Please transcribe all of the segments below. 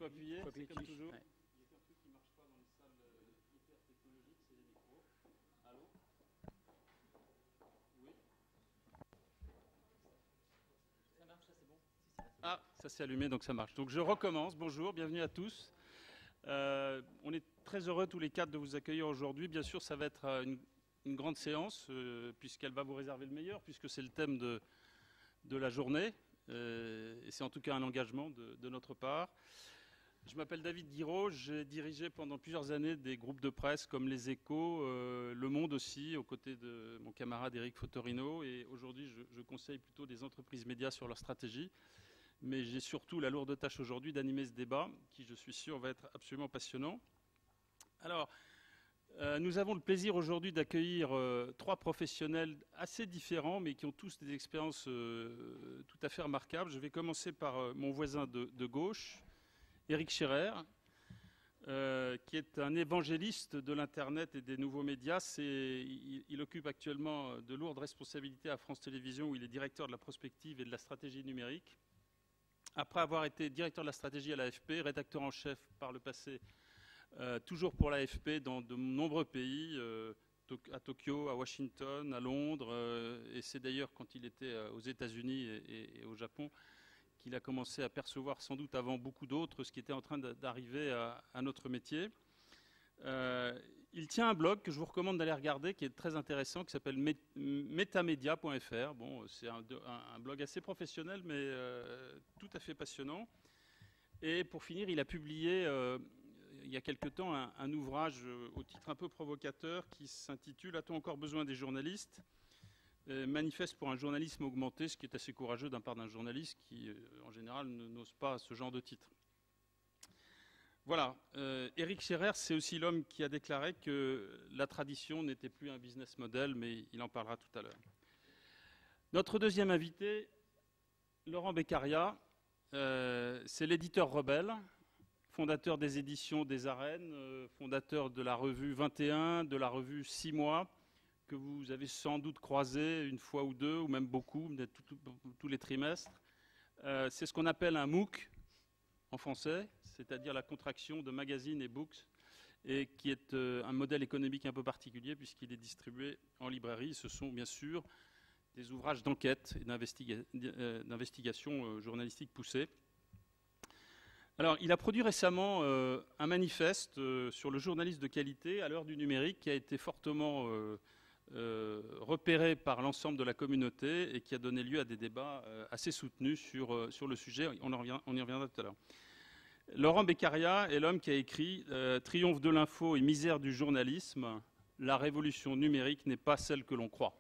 faut appuyer, faut appuyer comme dessus. toujours. Ouais. Il y a un truc qui ne marche pas dans les salles hyper technologiques, c'est les micros. Allô? Oui. Ça marche, ça c'est bon. Ah, ça s'est allumé, donc ça marche. Donc je recommence. Bonjour, bienvenue à tous. On est très heureux tous les quatre de vous accueillir aujourd'hui. Bien sûr, ça va être une grande séance, puisqu'elle va vous réserver le meilleur, puisque c'est le thème de la journée. Et c'est en tout cas un engagement de notre part. Je m'appelle David Guiraud, j'ai dirigé pendant plusieurs années des groupes de presse comme Les Échos, Le Monde aussi, aux côtés de mon camarade Éric Fotorino. Et aujourd'hui, je conseille plutôt des entreprises médias sur leur stratégie. Mais j'ai surtout la lourde tâche aujourd'hui d'animer ce débat, qui, je suis sûr, va être absolument passionnant. Alors, nous avons le plaisir aujourd'hui d'accueillir trois professionnels assez différents, mais qui ont tous des expériences tout à fait remarquables. Je vais commencer par mon voisin de gauche, Éric Scherer, qui est un évangéliste de l'Internet et des nouveaux médias. Il occupe actuellement de lourdes responsabilités à France Télévisions, où il est directeur de la prospective et de la stratégie numérique. Après avoir été directeur de la stratégie à l'AFP, rédacteur en chef par le passé, toujours pour l'AFP dans de nombreux pays, à Tokyo, à Washington, à Londres, et c'est d'ailleurs quand il était aux États-Unis et au Japon qu'il a commencé à percevoir, sans doute avant beaucoup d'autres, ce qui était en train d'arriver à notre métier. Il tient un blog que je vous recommande d'aller regarder, qui est très intéressant, qui s'appelle metamedia.fr. Bon, c'est un blog assez professionnel, mais tout à fait passionnant. Et pour finir, il a publié il y a quelque temps un ouvrage au titre un peu provocateur qui s'intitule « A-t-on encore besoin des journalistes ?» Manifeste pour un journalisme augmenté, ce qui est assez courageux d'un part d'un journaliste qui, en général, n'ose pas ce genre de titre. Voilà, Éric Scherer, c'est aussi l'homme qui a déclaré que la tradition n'était plus un business model, mais il en parlera tout à l'heure. Notre deuxième invité, Laurent Beccaria, c'est l'éditeur rebelle, fondateur des éditions des Arènes, fondateur de la revue 21, de la revue 6 mois, que vous avez sans doute croisé une fois ou deux, ou même beaucoup, tous les trimestres. C'est ce qu'on appelle un MOOC en français, c'est-à-dire la contraction de magazine et books, et qui est un modèle économique un peu particulier puisqu'il est distribué en librairie. Ce sont bien sûr des ouvrages d'enquête et d'investigation journalistique poussée. Alors, il a produit récemment un manifeste sur le journalisme de qualité à l'heure du numérique qui a été fortement repéré par l'ensemble de la communauté et qui a donné lieu à des débats assez soutenus sur le sujet. On y reviendra tout à l'heure. Laurent Beccaria est l'homme qui a écrit « Triomphe de l'info et misère du journalisme, la révolution numérique n'est pas celle que l'on croit ».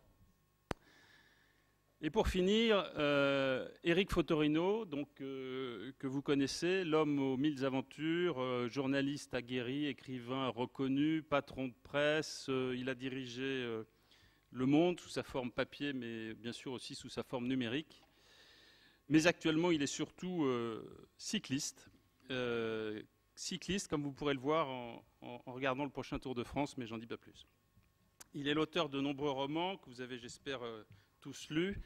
Et pour finir, Éric Fotorino, donc, que vous connaissez, l'homme aux mille aventures, journaliste aguerri, écrivain reconnu, patron de presse. Il a dirigé Le Monde sous sa forme papier, mais bien sûr aussi sous sa forme numérique. Mais actuellement, il est surtout cycliste. Cycliste, comme vous pourrez le voir en regardant le prochain Tour de France, mais j'en dis pas plus. Il est l'auteur de nombreux romans que vous avez, j'espère, tous lus,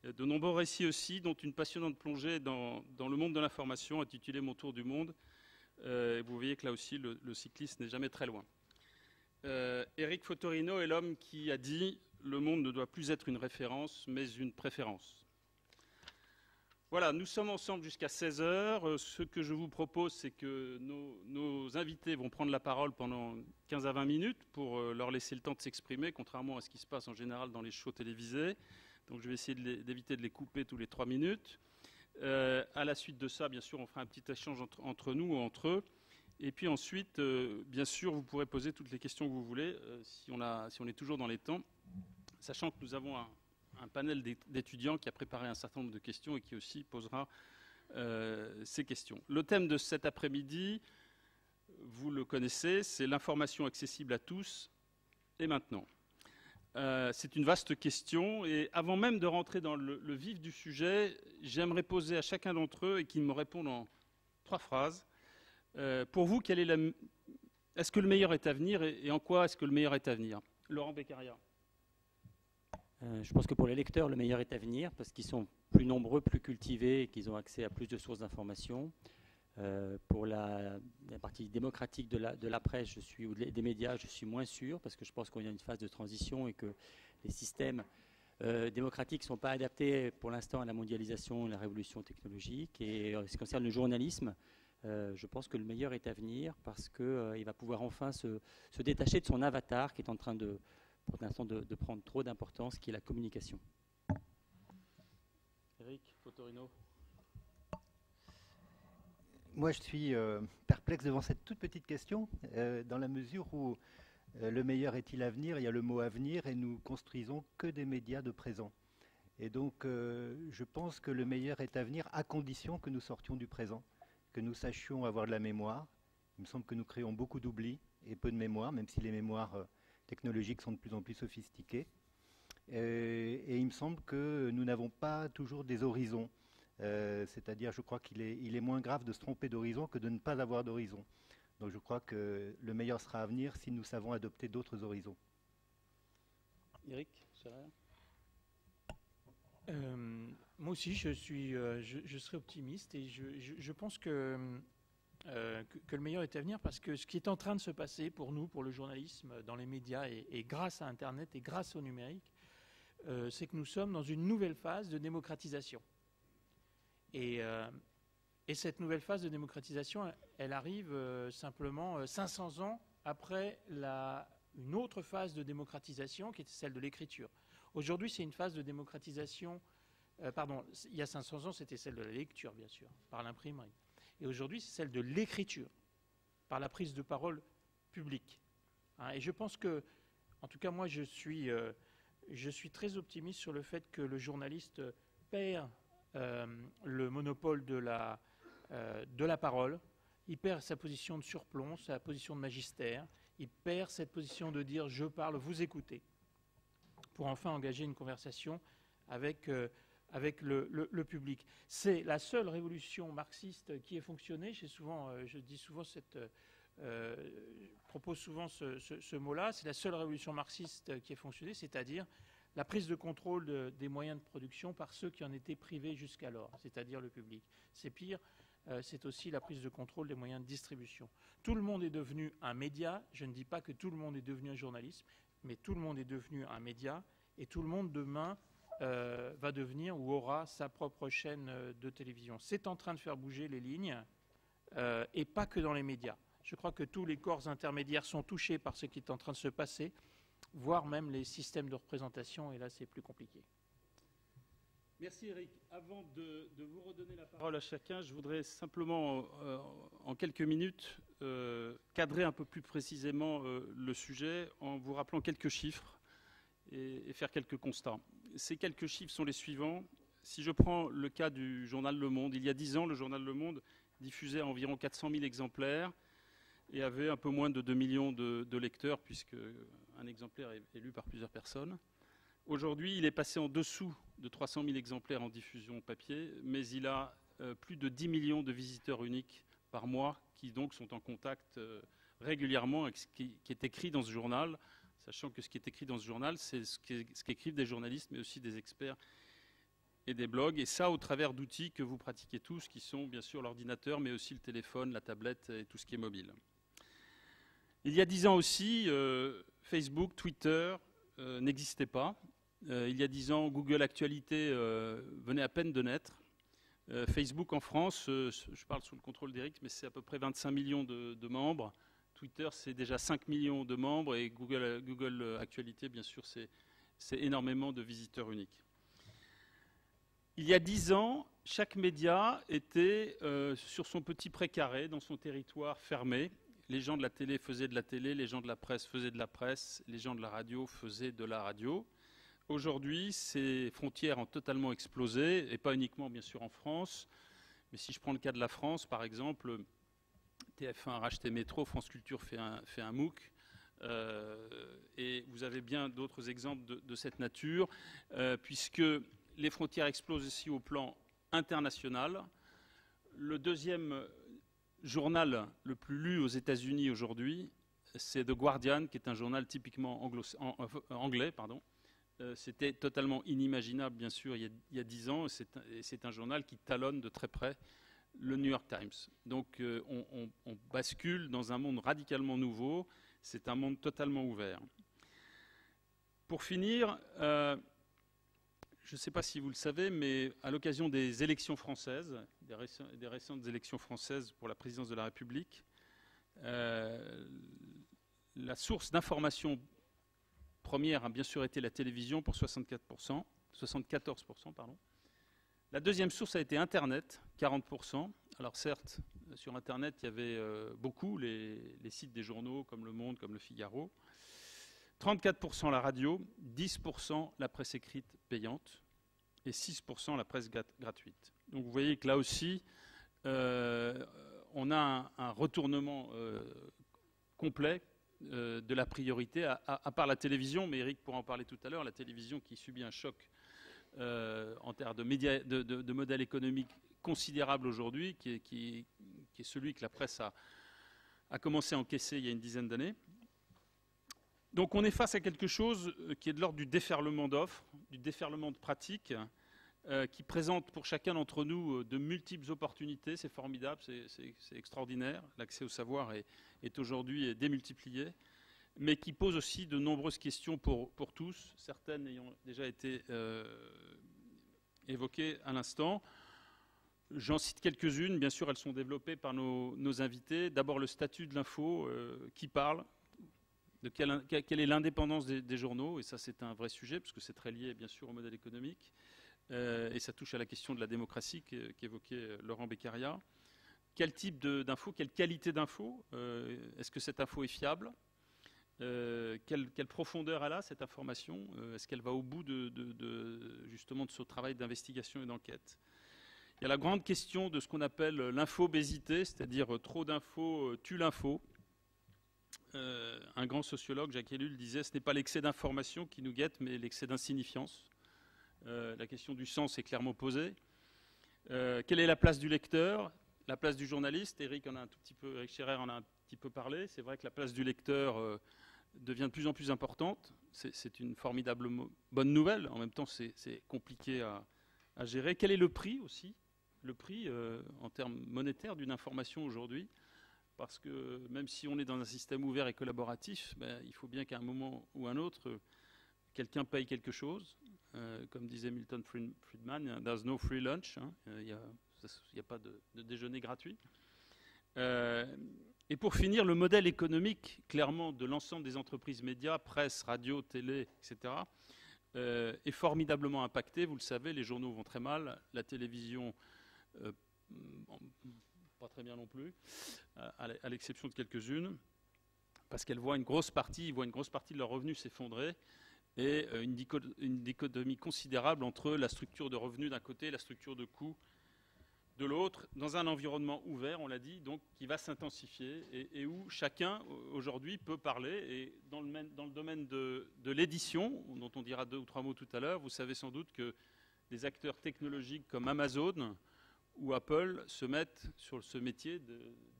de nombreux récits aussi, dont une passionnante plongée dans le monde de l'information intitulée Mon Tour du Monde. Vous voyez que là aussi, le cycliste n'est jamais très loin. Éric Fotorino est l'homme qui a dit « Le monde ne doit plus être une référence, mais une préférence ». Voilà, nous sommes ensemble jusqu'à 16 h. Ce que je vous propose, c'est que nos invités vont prendre la parole pendant 15 à 20 minutes pour leur laisser le temps de s'exprimer, contrairement à ce qui se passe en général dans les shows télévisés. Donc je vais essayer d'éviter de les couper tous les 3 minutes. À la suite de ça, bien sûr, on fera un petit échange entre nous ou entre eux. Et puis ensuite, bien sûr, vous pourrez poser toutes les questions que vous voulez, si on est toujours dans les temps, sachant que nous avons un panel d'étudiants qui a préparé un certain nombre de questions et qui aussi posera ces questions. Le thème de cet après-midi, vous le connaissez, c'est l'information accessible à tous et maintenant. C'est une vaste question et avant même de rentrer dans le vif du sujet, j'aimerais poser à chacun d'entre eux et qu'ils me répondent en 3 phrases. Pour vous, est-ce que le meilleur est à venir et en quoi est-ce que le meilleur est à venir? Laurent Beccaria. Je pense que pour les lecteurs, le meilleur est à venir parce qu'ils sont plus nombreux, plus cultivés et qu'ils ont accès à plus de sources d'informations. Pour la partie démocratique de la presse, ou des médias, je suis moins sûr, parce que je pense qu'on est dans une phase de transition et que les systèmes démocratiques ne sont pas adaptés pour l'instant à la mondialisation et à la révolution technologique. Et en ce qui concerne le journalisme, je pense que le meilleur est à venir, parce qu'il va pouvoir enfin se détacher de son avatar qui est en train pour l'instant de prendre trop d'importance, qui est la communication. Eric Fotorino. Moi, je suis perplexe devant cette toute petite question, dans la mesure où le meilleur est-il à venir? Il y a le mot avenir et nous construisons que des médias de présent. Et donc, je pense que le meilleur est à venir à condition que nous sortions du présent, que nous sachions avoir de la mémoire. Il me semble que nous créons beaucoup d'oubli et peu de mémoire, même si les mémoires technologiques sont de plus en plus sophistiquées. Et il me semble que nous n'avons pas toujours des horizons. C'est-à-dire, je crois qu'il est moins grave de se tromper d'horizon que de ne pas avoir d'horizon. Donc je crois que le meilleur sera à venir si nous savons adopter d'autres horizons. Eric, moi aussi, je serai optimiste et je pense que le meilleur est à venir, parce que ce qui est en train de se passer pour nous, pour le journalisme, dans les médias et grâce à Internet et grâce au numérique, c'est que nous sommes dans une nouvelle phase de démocratisation. Et cette nouvelle phase de démocratisation, elle arrive simplement 500 ans après une autre phase de démocratisation qui était celle de l'écriture. Aujourd'hui, c'est une phase de démocratisation, il y a 500 ans, c'était celle de la lecture, bien sûr, par l'imprimerie. Et aujourd'hui, c'est celle de l'écriture, par la prise de parole publique. Et je pense que, en tout cas, moi, je suis très optimiste sur le fait que le journaliste perd le monopole de la parole, il perd sa position de surplomb, sa position de magistère, il perd cette position de dire « je parle, vous écoutez », pour enfin engager une conversation avec le public. C'est la seule révolution marxiste qui ait fonctionné. Je propose souvent ce mot-là, c'est la seule révolution marxiste qui ait fonctionné, c'est-à-dire la prise de contrôle des moyens de production par ceux qui en étaient privés jusqu'alors, c'est-à-dire le public. C'est pire, c'est aussi la prise de contrôle des moyens de distribution. Tout le monde est devenu un média. Je ne dis pas que tout le monde est devenu un journalisme, mais tout le monde est devenu un média, et tout le monde demain va devenir ou aura sa propre chaîne de télévision. C'est en train de faire bouger les lignes, et pas que dans les médias. Je crois que tous les corps intermédiaires sont touchés par ce qui est en train de se passer, voire même les systèmes de représentation, et là c'est plus compliqué. Merci Eric. Avant de vous redonner la parole à chacun, je voudrais simplement, en quelques minutes, cadrer un peu plus précisément le sujet en vous rappelant quelques chiffres et faire quelques constats. Ces quelques chiffres sont les suivants. Si je prends le cas du journal Le Monde, il y a 10 ans, le journal Le Monde diffusait environ 400 000 exemplaires et avait un peu moins de 2 millions de lecteurs, puisque un exemplaire est lu par plusieurs personnes. Aujourd'hui, il est passé en dessous de 300 000 exemplaires en diffusion papier, mais il a plus de 10 millions de visiteurs uniques par mois qui donc sont en contact régulièrement avec ce qui est écrit dans ce journal, sachant que ce qui est écrit dans ce journal, c'est ce qu'écrivent des journalistes, mais aussi des experts et des blogs, et ça au travers d'outils que vous pratiquez tous, qui sont bien sûr l'ordinateur, mais aussi le téléphone, la tablette et tout ce qui est mobile. Il y a 10 ans aussi, Facebook, Twitter n'existaient pas. Il y a 10 ans, Google Actualité venait à peine de naître. Facebook en France, je parle sous le contrôle d'Eric, mais c'est à peu près 25 millions de membres. Twitter, c'est déjà 5 millions de membres, et Google Actualité, bien sûr, c'est énormément de visiteurs uniques. Il y a 10 ans, chaque média était sur son petit précaré, dans son territoire fermé. Les gens de la télé faisaient de la télé, les gens de la presse faisaient de la presse, les gens de la radio faisaient de la radio. Aujourd'hui, ces frontières ont totalement explosé, et pas uniquement bien sûr en France, mais si je prends le cas de la France, par exemple, TF1 a racheté Métro, France Culture fait un MOOC, et vous avez bien d'autres exemples de cette nature, puisque les frontières explosent aussi au plan international. Le deuxième journal le plus lu aux États-Unis aujourd'hui, c'est The Guardian, qui est un journal typiquement anglais. C'était totalement inimaginable, bien sûr, il y a 10 ans, et c'est un journal qui talonne de très près le New York Times. Donc on bascule dans un monde radicalement nouveau, c'est un monde totalement ouvert. Pour finir, je ne sais pas si vous le savez, mais à l'occasion des élections françaises, des récentes élections françaises pour la présidence de la République, la source d'information première a bien sûr été la télévision pour 74%. La deuxième source a été Internet, 40%. Alors certes, sur Internet, il y avait beaucoup les sites des journaux comme Le Monde, comme Le Figaro. 34% la radio, 10% la presse écrite payante et 6% la presse gratuite. Donc vous voyez que là aussi, on a un retournement complet de la priorité, à part la télévision, mais Eric pourra en parler tout à l'heure, la télévision qui subit un choc en termes de modèle économique considérable aujourd'hui, qui est celui que la presse a commencé à encaisser il y a une dizaine d'années. Donc on est face à quelque chose qui est de l'ordre du déferlement d'offres, du déferlement de pratiques, qui présente pour chacun d'entre nous de multiples opportunités. C'est formidable, c'est extraordinaire. L'accès au savoir est aujourd'hui démultiplié, mais qui pose aussi de nombreuses questions pour tous, certaines ayant déjà été évoquées à l'instant. J'en cite quelques-unes, bien sûr elles sont développées par nos invités. D'abord le statut de l'info, qui parle, de quelle est l'indépendance des journaux, et ça c'est un vrai sujet, parce que c'est très lié bien sûr au modèle économique, et ça touche à la question de la démocratie qu'évoquait Laurent Beccaria. Quel type d'info, quelle qualité d'info, est-ce que cette info est fiable, quelle profondeur elle a cette information, est-ce qu'elle va au bout justement de ce travail d'investigation et d'enquête. Il y a la grande question de ce qu'on appelle l'infobésité, c'est-à-dire trop d'infos tue l'info. Un grand sociologue, Jacques Ellul, disait « ce n'est pas l'excès d'information qui nous guette, mais l'excès d'insignifiance ». La question du sens est clairement posée. Quelle est la place du lecteur, la place du journaliste? Eric Scherer en a un petit peu parlé. C'est vrai que la place du lecteur devient de plus en plus importante. C'est une formidable bonne nouvelle. En même temps, c'est compliqué à gérer. Quel est le prix aussi? Le prix en termes monétaires d'une information aujourd'hui? Parce que même si on est dans un système ouvert et collaboratif, il faut bien qu'à un moment ou un autre, quelqu'un paye quelque chose. Comme disait Milton Friedman, there's no free lunch, hein, il n'y a pas de déjeuner gratuit. Et pour finir, le modèle économique, clairement, de l'ensemble des entreprises médias, presse, radio, télé, etc., est formidablement impacté. Vous le savez, les journaux vont très mal, la télévision, pas très bien non plus, à l'exception de quelques-unes, parce qu'elles voient une grosse partie de leurs revenus s'effondrer, et une dichotomie considérable entre la structure de revenus d'un côté et la structure de coûts de l'autre, dans un environnement ouvert, on l'a dit, donc qui va s'intensifier et où chacun aujourd'hui peut parler. Et dans le domaine de l'édition, dont on dira 2 ou 3 mots tout à l'heure, vous savez sans doute que des acteurs technologiques comme Amazon ou Apple se mettent sur ce métier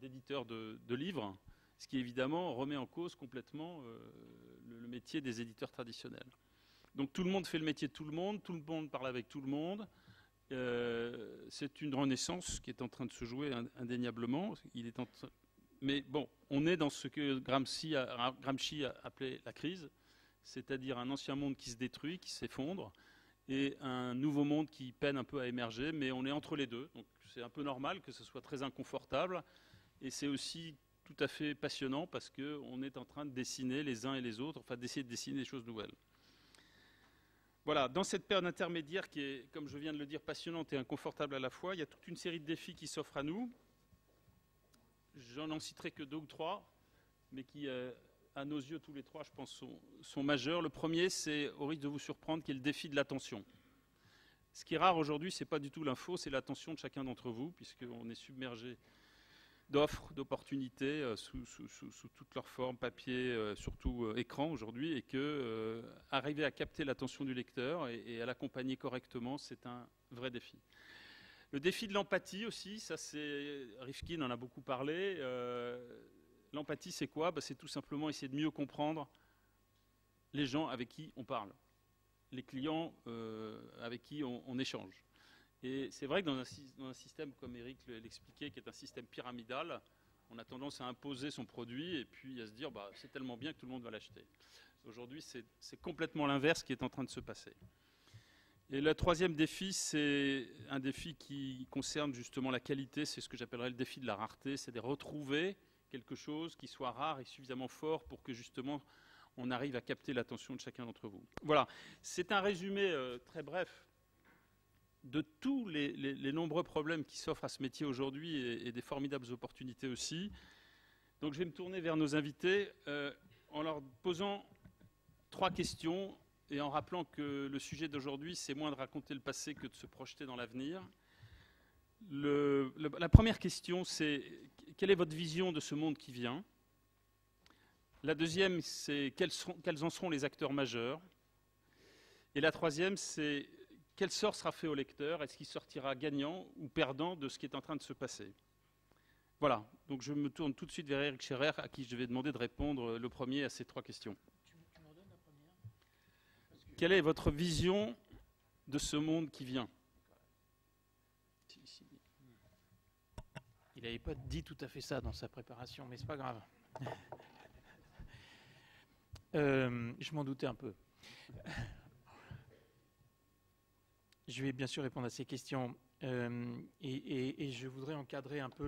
d'éditeur de livres, ce qui évidemment remet en cause complètement le métier des éditeurs traditionnels. Donc tout le monde fait le métier de tout le monde parle avec tout le monde. C'est une renaissance qui est en train de se jouer indéniablement. Mais bon, on est dans ce que Gramsci a appelé la crise, c'est-à-dire un ancien monde qui se détruit, qui s'effondre, et un nouveau monde qui peine un peu à émerger, mais on est entre les deux. Donc c'est un peu normal que ce soit très inconfortable, et c'est aussi tout à fait passionnant parce qu'on est en train de dessiner les uns et les autres, enfin d'essayer de dessiner des choses nouvelles. Voilà, dans cette période intermédiaire qui est, comme je viens de le dire, passionnante et inconfortable à la fois, il y a toute une série de défis qui s'offrent à nous. J'en citerai que 2 ou 3, mais qui, à nos yeux, tous les 3, je pense, sont majeurs. Le premier, c'est, au risque de vous surprendre, qui est le défi de l'attention. Ce qui est rare aujourd'hui, ce n'est pas du tout l'info, c'est l'attention de chacun d'entre vous, puisqu'on est submergé d'offres, d'opportunités sous toutes leurs formes, papier, surtout écran aujourd'hui, et que arriver à capter l'attention du lecteur et à l'accompagner correctement, c'est un vrai défi. Le défi de l'empathie aussi, ça c'est, Rifkin en a beaucoup parlé. L'empathie c'est quoi? C'est tout simplement essayer de mieux comprendre les gens avec qui on parle, les clients avec qui on échange. Et c'est vrai que dans un système, comme Eric l'expliquait, qui est un système pyramidal, on a tendance à imposer son produit et puis à se dire bah, c'est tellement bien que tout le monde va l'acheter. Aujourd'hui, c'est complètement l'inverse qui est en train de se passer. Et le troisième défi, c'est un défi qui concerne justement la qualité, c'est ce que j'appellerais le défi de la rareté, c'est de retrouver quelque chose qui soit rare et suffisamment fort pour que justement on arrive à capter l'attention de chacun d'entre vous. Voilà, c'est un résumé très bref de tous les nombreux problèmes qui s'offrent à ce métier aujourd'hui et des formidables opportunités aussi. Donc je vais me tourner vers nos invités en leur posant 3 questions et en rappelant que le sujet d'aujourd'hui, c'est moins de raconter le passé que de se projeter dans l'avenir. La première question, c'est quelle est votre vision de ce monde qui vient? La deuxième, c'est quels en seront les acteurs majeurs? Et la troisième, c'est quel sort sera fait au lecteur? Est-ce qu'il sortira gagnant ou perdant de ce qui est en train de se passer? Voilà, donc je me tourne tout de suite vers Eric Scherer, à qui je vais demander de répondre le premier à ces 3 questions. Tu m'en donnes la première? Quelle est votre vision de ce monde qui vient? Il n'avait pas dit tout à fait ça dans sa préparation, mais c'est pas grave. Je m'en doutais un peu. Je vais bien sûr répondre à ces questions et je voudrais encadrer un peu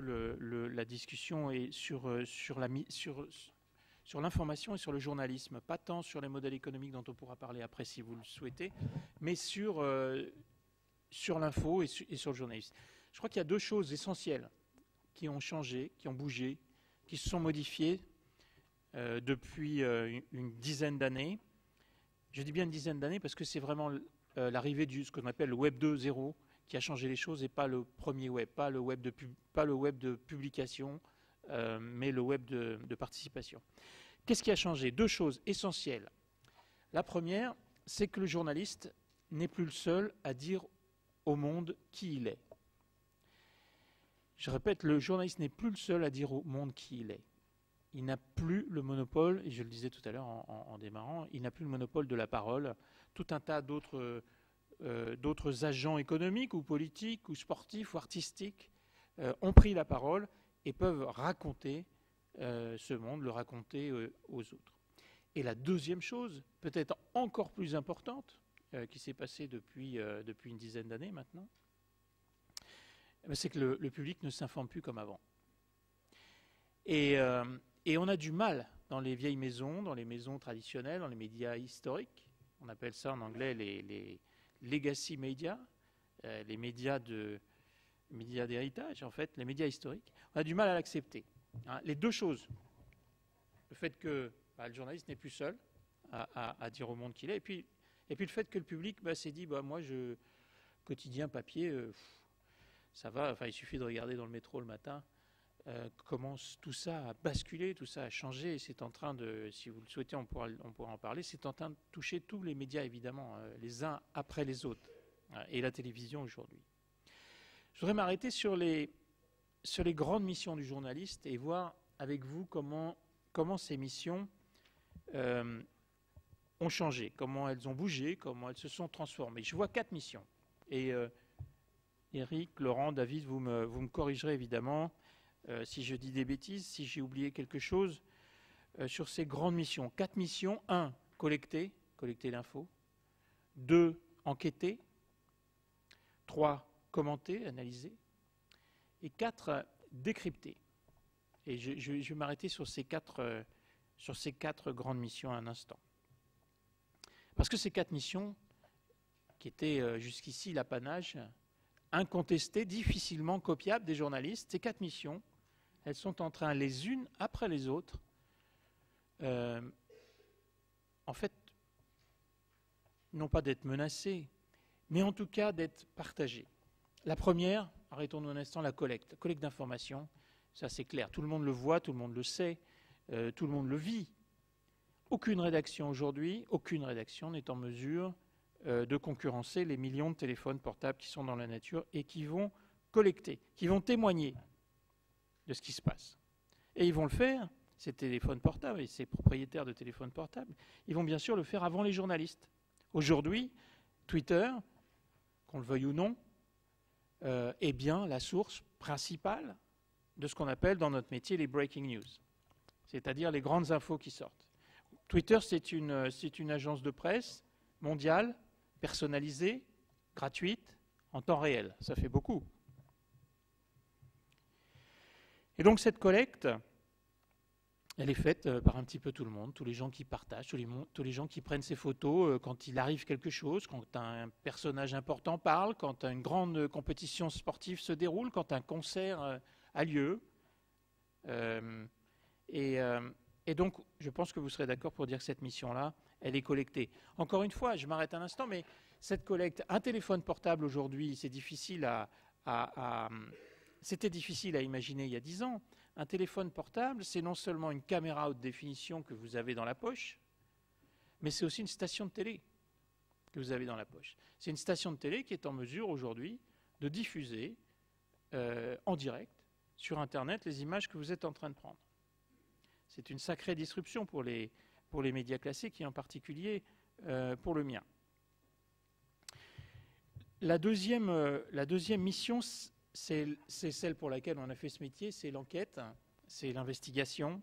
la discussion et sur l'information et sur le journalisme, pas tant sur les modèles économiques dont on pourra parler après si vous le souhaitez, mais sur l'info et sur le journalisme. Je crois qu'il y a 2 choses essentielles qui ont changé, qui ont bougé, qui se sont modifiées depuis une dizaine d'années. Je dis bien une dizaine d'années parce que c'est vraiment l'arrivée de ce qu'on appelle le Web 2.0 qui a changé les choses et pas le premier web, pas le web de publication, mais le web de participation. Qu'est-ce qui a changé? 2 choses essentielles. La première, c'est que le journaliste n'est plus le seul à dire au monde qui il est. Je répète, le journaliste n'est plus le seul à dire au monde qui il est. Il n'a plus le monopole, et je le disais tout à l'heure en démarrant, il n'a plus le monopole de la parole. Tout un tas d'autres agents économiques ou politiques ou sportifs ou artistiques ont pris la parole et peuvent raconter ce monde, le raconter aux autres. Et la deuxième chose, peut-être encore plus importante, qui s'est passée depuis une dizaine d'années maintenant, c'est que le public ne s'informe plus comme avant. Et on a du mal dans les vieilles maisons, dans les maisons traditionnelles, dans les médias historiques. On appelle ça en anglais les legacy media, les médias d'héritage, en fait, les médias historiques. On a du mal à l'accepter. Hein. Les 2 choses. Le fait que le journaliste n'est plus seul à dire au monde qu'il est, et puis le fait que le public s'est dit, moi, quotidien, papier, ça va, il suffit de regarder dans le métro le matin, comment tout ça a basculé, tout ça a changé, et c'est en train de, si vous le souhaitez, on pourra en parler, c'est en train de toucher tous les médias, évidemment, les uns après les autres, et la télévision aujourd'hui. Je voudrais m'arrêter sur les grandes missions du journaliste et voir avec vous comment ces missions ont changé, comment elles ont bougé, comment elles se sont transformées. Je vois 4 missions, et Eric, Laurent, David, vous me corrigerez évidemment si je dis des bêtises, si j'ai oublié quelque chose sur ces grandes missions. 4 missions. 1, collecter l'info. 2, enquêter. 3, commenter, analyser. Et 4, décrypter. Et je vais m'arrêter sur ces 4 grandes missions un instant. Parce que ces 4 missions, qui étaient jusqu'ici l'apanage incontesté, difficilement copiable des journalistes, ces 4 missions, elles sont en train, les unes après les autres, en fait, non pas d'être menacées, mais en tout cas d'être partagées. La première, arrêtons-nous un instant, la collecte d'informations, ça c'est clair, tout le monde le voit, tout le monde le sait, tout le monde le vit. Aucune rédaction aujourd'hui, aucune rédaction n'est en mesure de concurrencer les millions de téléphones portables qui sont dans la nature et qui vont collecter, qui vont témoigner de ce qui se passe. Et ils vont le faire, ces téléphones portables et ces propriétaires de téléphones portables, ils vont bien sûr le faire avant les journalistes. Aujourd'hui, Twitter, qu'on le veuille ou non, est bien la source principale de ce qu'on appelle dans notre métier les breaking news, c'est-à-dire les grandes infos qui sortent. Twitter, c'est une agence de presse mondiale, personnalisée, gratuite, en temps réel. Ça fait beaucoup. Et donc cette collecte, elle est faite par un petit peu tout le monde, tous les gens qui partagent, tous les gens qui prennent ces photos quand il arrive quelque chose, quand un personnage important parle, quand une grande compétition sportive se déroule, quand un concert a lieu. Et donc, je pense que vous serez d'accord pour dire que cette mission-là, elle est collectée. Encore une fois, je m'arrête un instant, mais cette collecte, un téléphone portable aujourd'hui, c'est difficile c'était difficile à imaginer il y a 10 ans. Un téléphone portable, c'est non seulement une caméra haute définition que vous avez dans la poche, mais c'est aussi une station de télé que vous avez dans la poche. C'est une station de télé qui est en mesure aujourd'hui de diffuser en direct sur Internet les images que vous êtes en train de prendre. C'est une sacrée disruption pour les médias classiques et en particulier pour le mien. La deuxième mission, c'est celle pour laquelle on a fait ce métier, c'est l'enquête, c'est l'investigation,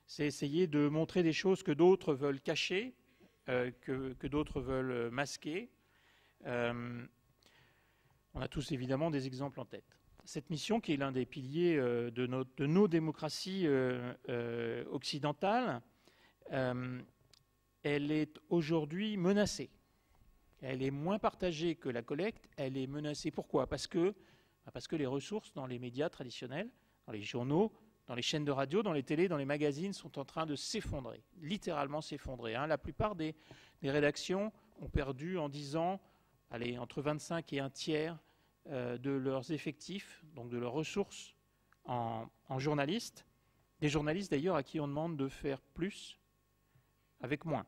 c'est essayer de montrer des choses que d'autres veulent cacher, que d'autres veulent masquer. On a tous évidemment des exemples en tête. Cette mission, qui est l'un des piliers de nos démocraties occidentales, elle est aujourd'hui menacée. Elle est moins partagée que la collecte, elle est menacée. Pourquoi ? Parce que les ressources dans les médias traditionnels, dans les journaux, dans les chaînes de radio, dans les télés, dans les magazines sont en train de s'effondrer, littéralement s'effondrer. La plupart des rédactions ont perdu en 10 ans entre 25 et un tiers de leurs effectifs, donc de leurs ressources en journalistes. Des journalistes d'ailleurs à qui on demande de faire plus avec moins.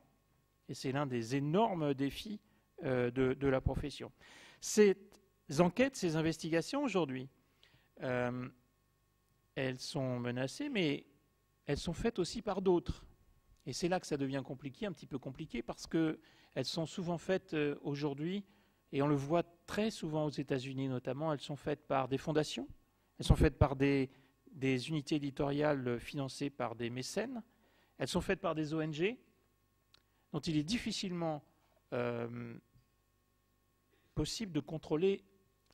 Et c'est l'un des énormes défis de la profession. Ces enquêtes, ces investigations aujourd'hui, elles sont menacées, mais elles sont faites aussi par d'autres. Et c'est là que ça devient compliqué, un petit peu compliqué, parce qu'elles sont souvent faites aujourd'hui, et on le voit très souvent aux États-Unis notamment, elles sont faites par des fondations, elles sont faites par des unités éditoriales financées par des mécènes, elles sont faites par des ONG, dont il est difficilement possible de contrôler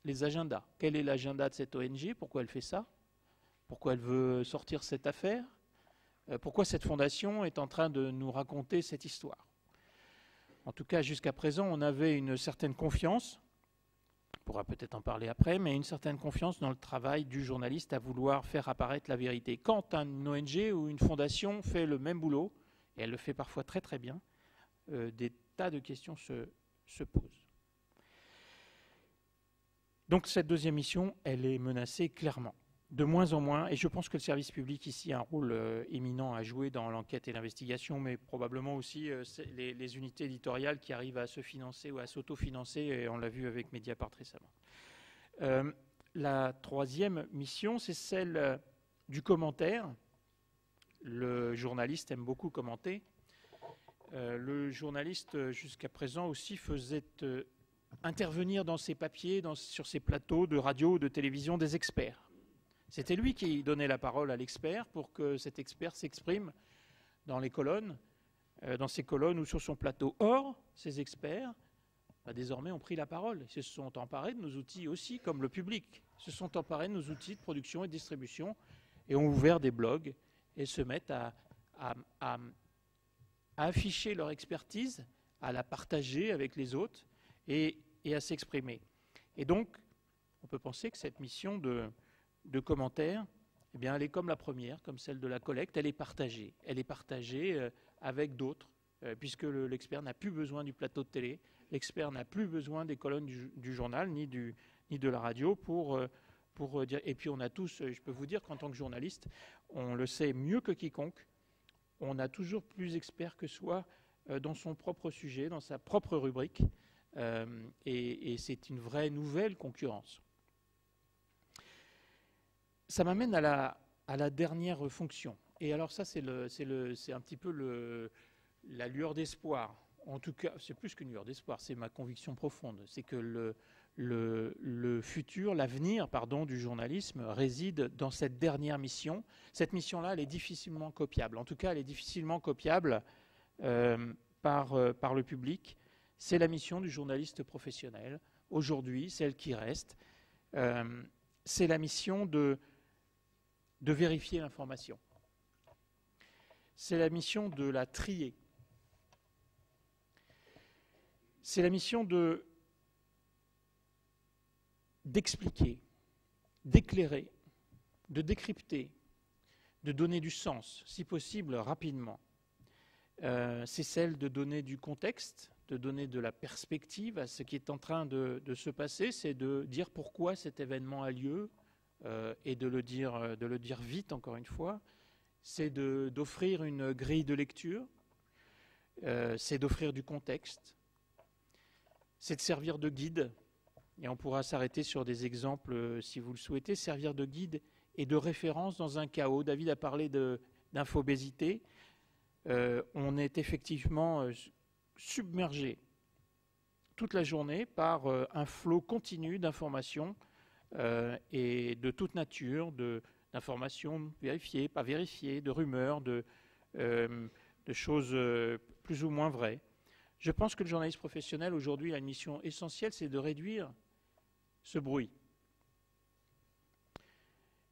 les agendas. Quel est l'agenda de cette ONG ? Pourquoi elle fait ça ? Pourquoi elle veut sortir cette affaire ? Pourquoi cette fondation est en train de nous raconter cette histoire ? En tout cas, jusqu'à présent, on avait une certaine confiance, on pourra peut-être en parler après, mais une certaine confiance dans le travail du journaliste à vouloir faire apparaître la vérité. Quand une ONG ou une fondation fait le même boulot, et elle le fait parfois très très bien, des tas de questions se posent. Donc cette deuxième mission, elle est menacée clairement, de moins en moins, et je pense que le service public ici a un rôle éminent à jouer dans l'enquête et l'investigation, mais probablement aussi les unités éditoriales qui arrivent à se financer ou à s'autofinancer, et on l'a vu avec Mediapart récemment. La troisième mission, c'est celle du commentaire. Le journaliste aime beaucoup commenter. Le journaliste, jusqu'à présent aussi, faisait intervenir dans ses papiers, sur ses plateaux de radio ou de télévision, des experts. C'était lui qui donnait la parole à l'expert pour que cet expert s'exprime dans les colonnes, dans ses colonnes ou sur son plateau. Or, ces experts, désormais, ont pris la parole. Ils se sont emparés de nos outils aussi, comme le public. Ils se sont emparés de nos outils de production et de distribution et ont ouvert des blogs et se mettent à afficher leur expertise, à la partager avec les autres et à s'exprimer. Et donc, on peut penser que cette mission de commentaires, eh bien, elle est comme la première, comme celle de la collecte, elle est partagée. Elle est partagée avec d'autres, puisque l'expert n'a plus besoin du plateau de télé, l'expert n'a plus besoin des colonnes du journal, ni de la radio pour dire. Et puis on a tous, je peux vous dire qu'en tant que journaliste, on le sait mieux que quiconque, on a toujours plus expert que soi dans son propre sujet, dans sa propre rubrique, et c'est une vraie nouvelle concurrence. Ça m'amène à la dernière fonction. Et alors ça, c'est un petit peu la lueur d'espoir. En tout cas, c'est plus qu'une lueur d'espoir, c'est ma conviction profonde. C'est que le futur, l'avenir, pardon, du journalisme réside dans cette dernière mission. Cette mission-là, elle est difficilement copiable. En tout cas, elle est difficilement copiable par le public. C'est la mission du journaliste professionnel. Aujourd'hui, celle qui reste, c'est la mission de vérifier l'information. C'est la mission de la trier. C'est la mission d'expliquer, d'éclairer, de décrypter, de donner du sens, si possible rapidement. C'est celle de donner du contexte, de donner de la perspective à ce qui est en train de se passer, c'est de dire pourquoi cet événement a lieu et de le dire vite, encore une fois. C'est d'offrir une grille de lecture, c'est d'offrir du contexte, c'est de servir de guide, et on pourra s'arrêter sur des exemples si vous le souhaitez, servir de guide et de référence dans un chaos. David a parlé d'infobésité. On est effectivement submergé toute la journée par un flot continu d'informations et de toute nature, d'informations vérifiées, pas vérifiées, de rumeurs, de choses plus ou moins vraies. Je pense que le journaliste professionnel aujourd'hui a une mission essentielle, c'est de réduire ce bruit.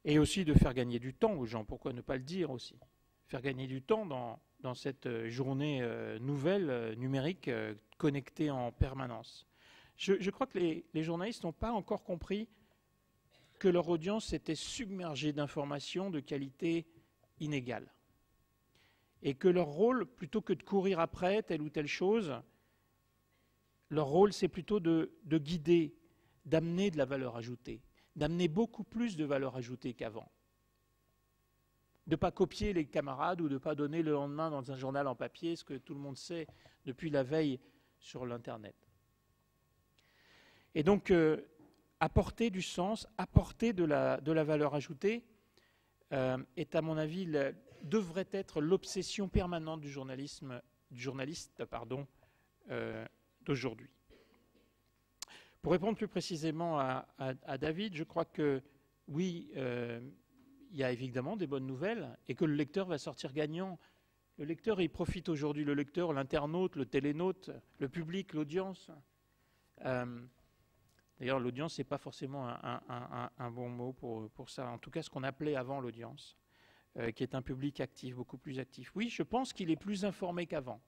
Et aussi de faire gagner du temps aux gens, pourquoi ne pas le dire aussi. Faire gagner du temps dans cette journée nouvelle, numérique, connectée en permanence. Je crois que les journalistes n'ont pas encore compris que leur audience était submergée d'informations de qualité inégale. Et que leur rôle, plutôt que de courir après telle ou telle chose, leur rôle, c'est plutôt de guider, d'amener de la valeur ajoutée, d'amener beaucoup plus de valeur ajoutée qu'avant. De ne pas copier les camarades ou de ne pas donner le lendemain dans un journal en papier ce que tout le monde sait depuis la veille sur l'Internet. Et donc, apporter du sens, apporter de la valeur ajoutée est, à mon avis, devrait être l'obsession permanente du journaliste d'aujourd'hui. Pour répondre plus précisément à David, je crois que oui, il y a évidemment des bonnes nouvelles et que le lecteur va sortir gagnant. Le lecteur, il profite aujourd'hui, le lecteur, l'internaute, le télénaute, le public, l'audience. D'ailleurs, l'audience, ce n'est pas forcément un bon mot pour ça. En tout cas, ce qu'on appelait avant l'audience, qui est un public actif, beaucoup plus actif. Oui, je pense qu'il est plus informé qu'avant.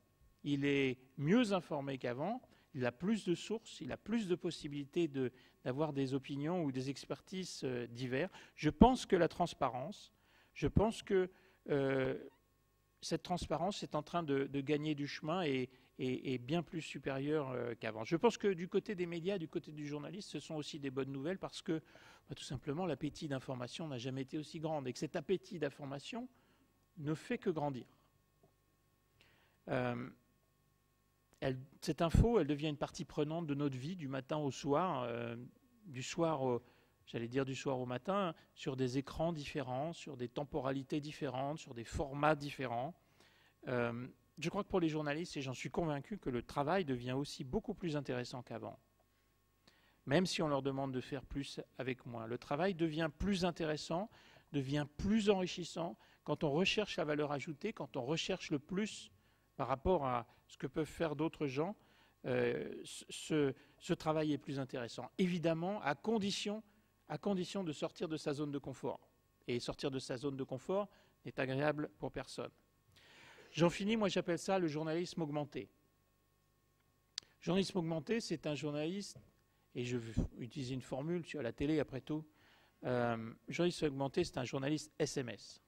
Il est mieux informé qu'avant. Il a plus de sources, il a plus de possibilités d'avoir des opinions ou des expertises diverses. Je pense que la transparence, je pense que cette transparence est en train de gagner du chemin et bien plus supérieure qu'avant. Je pense que du côté des médias, du côté du journaliste, ce sont aussi des bonnes nouvelles parce que tout simplement l'appétit d'information n'a jamais été aussi grand et que cet appétit d'information ne fait que grandir. Cette info, elle devient une partie prenante de notre vie du matin au soir, du soir au matin, sur des écrans différents, sur des temporalités différentes, sur des formats différents. Je crois que pour les journalistes, et j'en suis convaincu, que le travail devient aussi beaucoup plus intéressant qu'avant. Même si on leur demande de faire plus avec moins. Le travail devient plus intéressant, devient plus enrichissant quand on recherche la valeur ajoutée, quand on recherche le plus par rapport à ce que peuvent faire d'autres gens, ce travail est plus intéressant. Évidemment, à condition de sortir de sa zone de confort. Et sortir de sa zone de confort n'est agréable pour personne. J'en finis, moi j'appelle ça le journalisme augmenté. Le journalisme augmenté, c'est un journaliste, et je vais utiliser une formule, je suis à la télé après tout, le journalisme augmenté, c'est un journaliste SMS.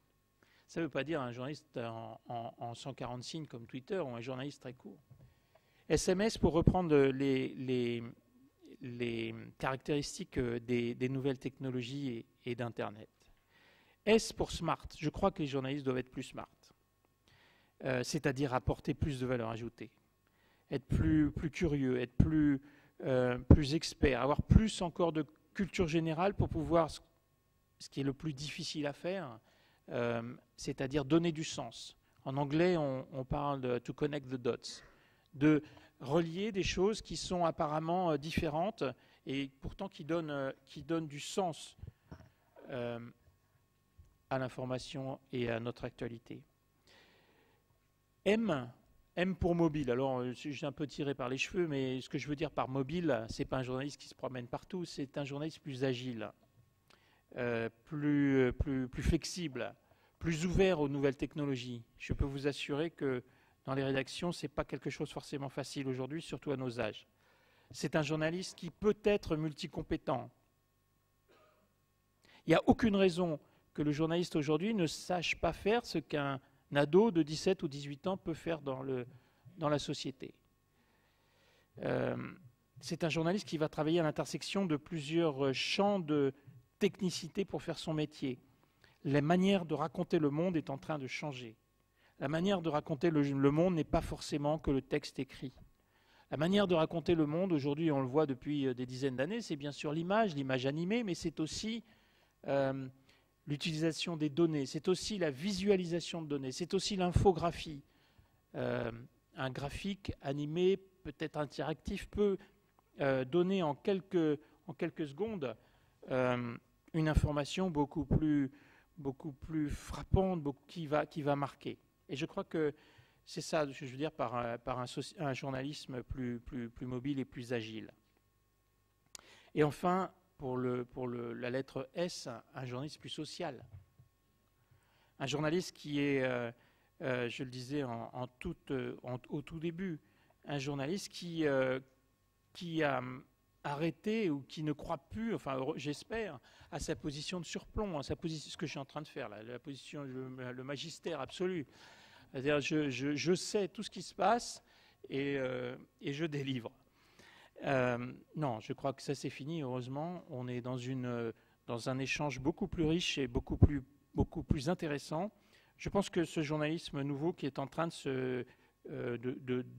Ça ne veut pas dire un journaliste en 140 signes comme Twitter ou un journaliste très court. SMS, pour reprendre les caractéristiques des nouvelles technologies et d'Internet. S pour smart. Je crois que les journalistes doivent être plus smart. C'est-à-dire apporter plus de valeur ajoutée. Être plus curieux, être plus expert, avoir plus encore de culture générale pour pouvoir, ce qui est le plus difficile à faire, c'est-à-dire donner du sens. En anglais, on parle de « to connect the dots », de relier des choses qui sont apparemment différentes et pourtant qui donne du sens à l'information et à notre actualité. M pour mobile. Alors, je suis un peu tiré par les cheveux, mais ce que je veux dire par mobile, c'est pas un journaliste qui se promène partout, c'est un journaliste plus agile, plus flexible, plus ouvert aux nouvelles technologies. Je peux vous assurer que dans les rédactions, c'est pas quelque chose forcément facile aujourd'hui, surtout à nos âges. C'est un journaliste qui peut être multicompétent. Il n'y a aucune raison que le journaliste aujourd'hui ne sache pas faire ce qu'un ado de 17 ou 18 ans peut faire dans la société. C'est un journaliste qui va travailler à l'intersection de plusieurs champs de technicité pour faire son métier. La manière de raconter le monde est en train de changer. La manière de raconter le monde n'est pas forcément que le texte écrit. La manière de raconter le monde, aujourd'hui, on le voit depuis des dizaines d'années, c'est bien sûr l'image animée, mais c'est aussi l'utilisation des données, c'est aussi la visualisation de données, c'est aussi l'infographie. Un graphique animé, peut-être interactif, peut donner en quelques secondes une information beaucoup plus frappante, qui va marquer. Et je crois que c'est ça, je veux dire, par un journalisme plus mobile et plus agile. Et enfin, pour la lettre S, un journaliste plus social. Un journaliste qui est, je le disais au tout début, un journaliste qui a arrêté ou qui ne croit plus, enfin j'espère, à sa position de surplomb, à sa position, ce que je suis en train de faire là, la position, le magistère absolu. C'est-à-dire, je sais tout ce qui se passe et je délivre. Non, je crois que ça c'est fini, heureusement. On est dans un échange beaucoup plus riche et beaucoup plus intéressant. Je pense que ce journalisme nouveau qui est en train de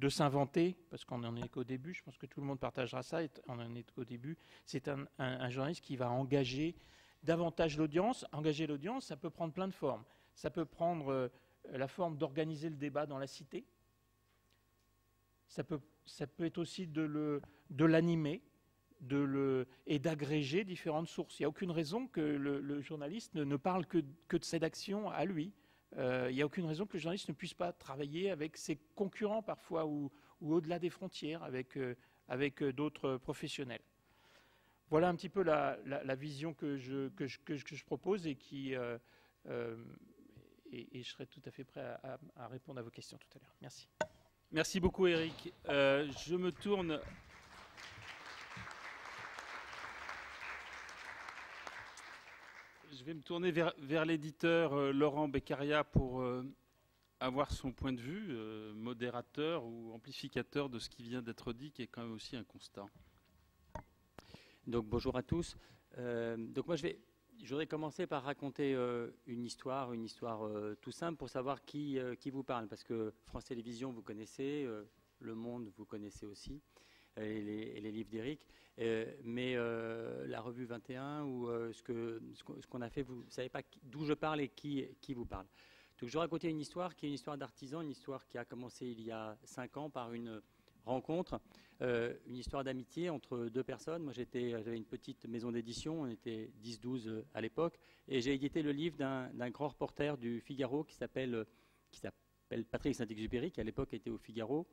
s'inventer, parce qu'on n'en est qu'au début, je pense que tout le monde partagera ça, on en est qu'au début, c'est un journaliste qui va engager davantage l'audience. Engager l'audience, ça peut prendre plein de formes. Ça peut prendre la forme d'organiser le débat dans la cité. Ça peut être aussi de l'animer et d'agréger différentes sources. Il n'y a aucune raison que le journaliste ne parle que de cette action à lui. Il n'y a aucune raison que le journaliste ne puisse pas travailler avec ses concurrents parfois ou au-delà des frontières avec d'autres professionnels. Voilà un petit peu la vision que je propose et et je serai tout à fait prêt à répondre à vos questions tout à l'heure. Merci. Merci beaucoup, Eric. Je me tourne. Je vais me tourner vers l'éditeur Laurent Beccaria pour avoir son point de vue, modérateur ou amplificateur de ce qui vient d'être dit, qui est quand même aussi un constat. Donc bonjour à tous. Donc moi je voudrais commencer par raconter une histoire tout simple pour savoir qui vous parle, parce que France Télévisions vous connaissez, Le Monde vous connaissez aussi, et les livres d'Éric, mais la revue 21 ou ce qu'on a fait, vous ne savez pas d'où je parle et qui vous parle. Donc je vais raconter une histoire qui est une histoire d'artisan, une histoire qui a commencé il y a 5 ans par une rencontre, une histoire d'amitié entre deux personnes. Moi j'avais une petite maison d'édition, on était 10-12 à l'époque, et j'ai édité le livre d'un grand reporter du Figaro qui s'appelle Patrick Saint-Exupéry, qui à l'époque était au Figaro,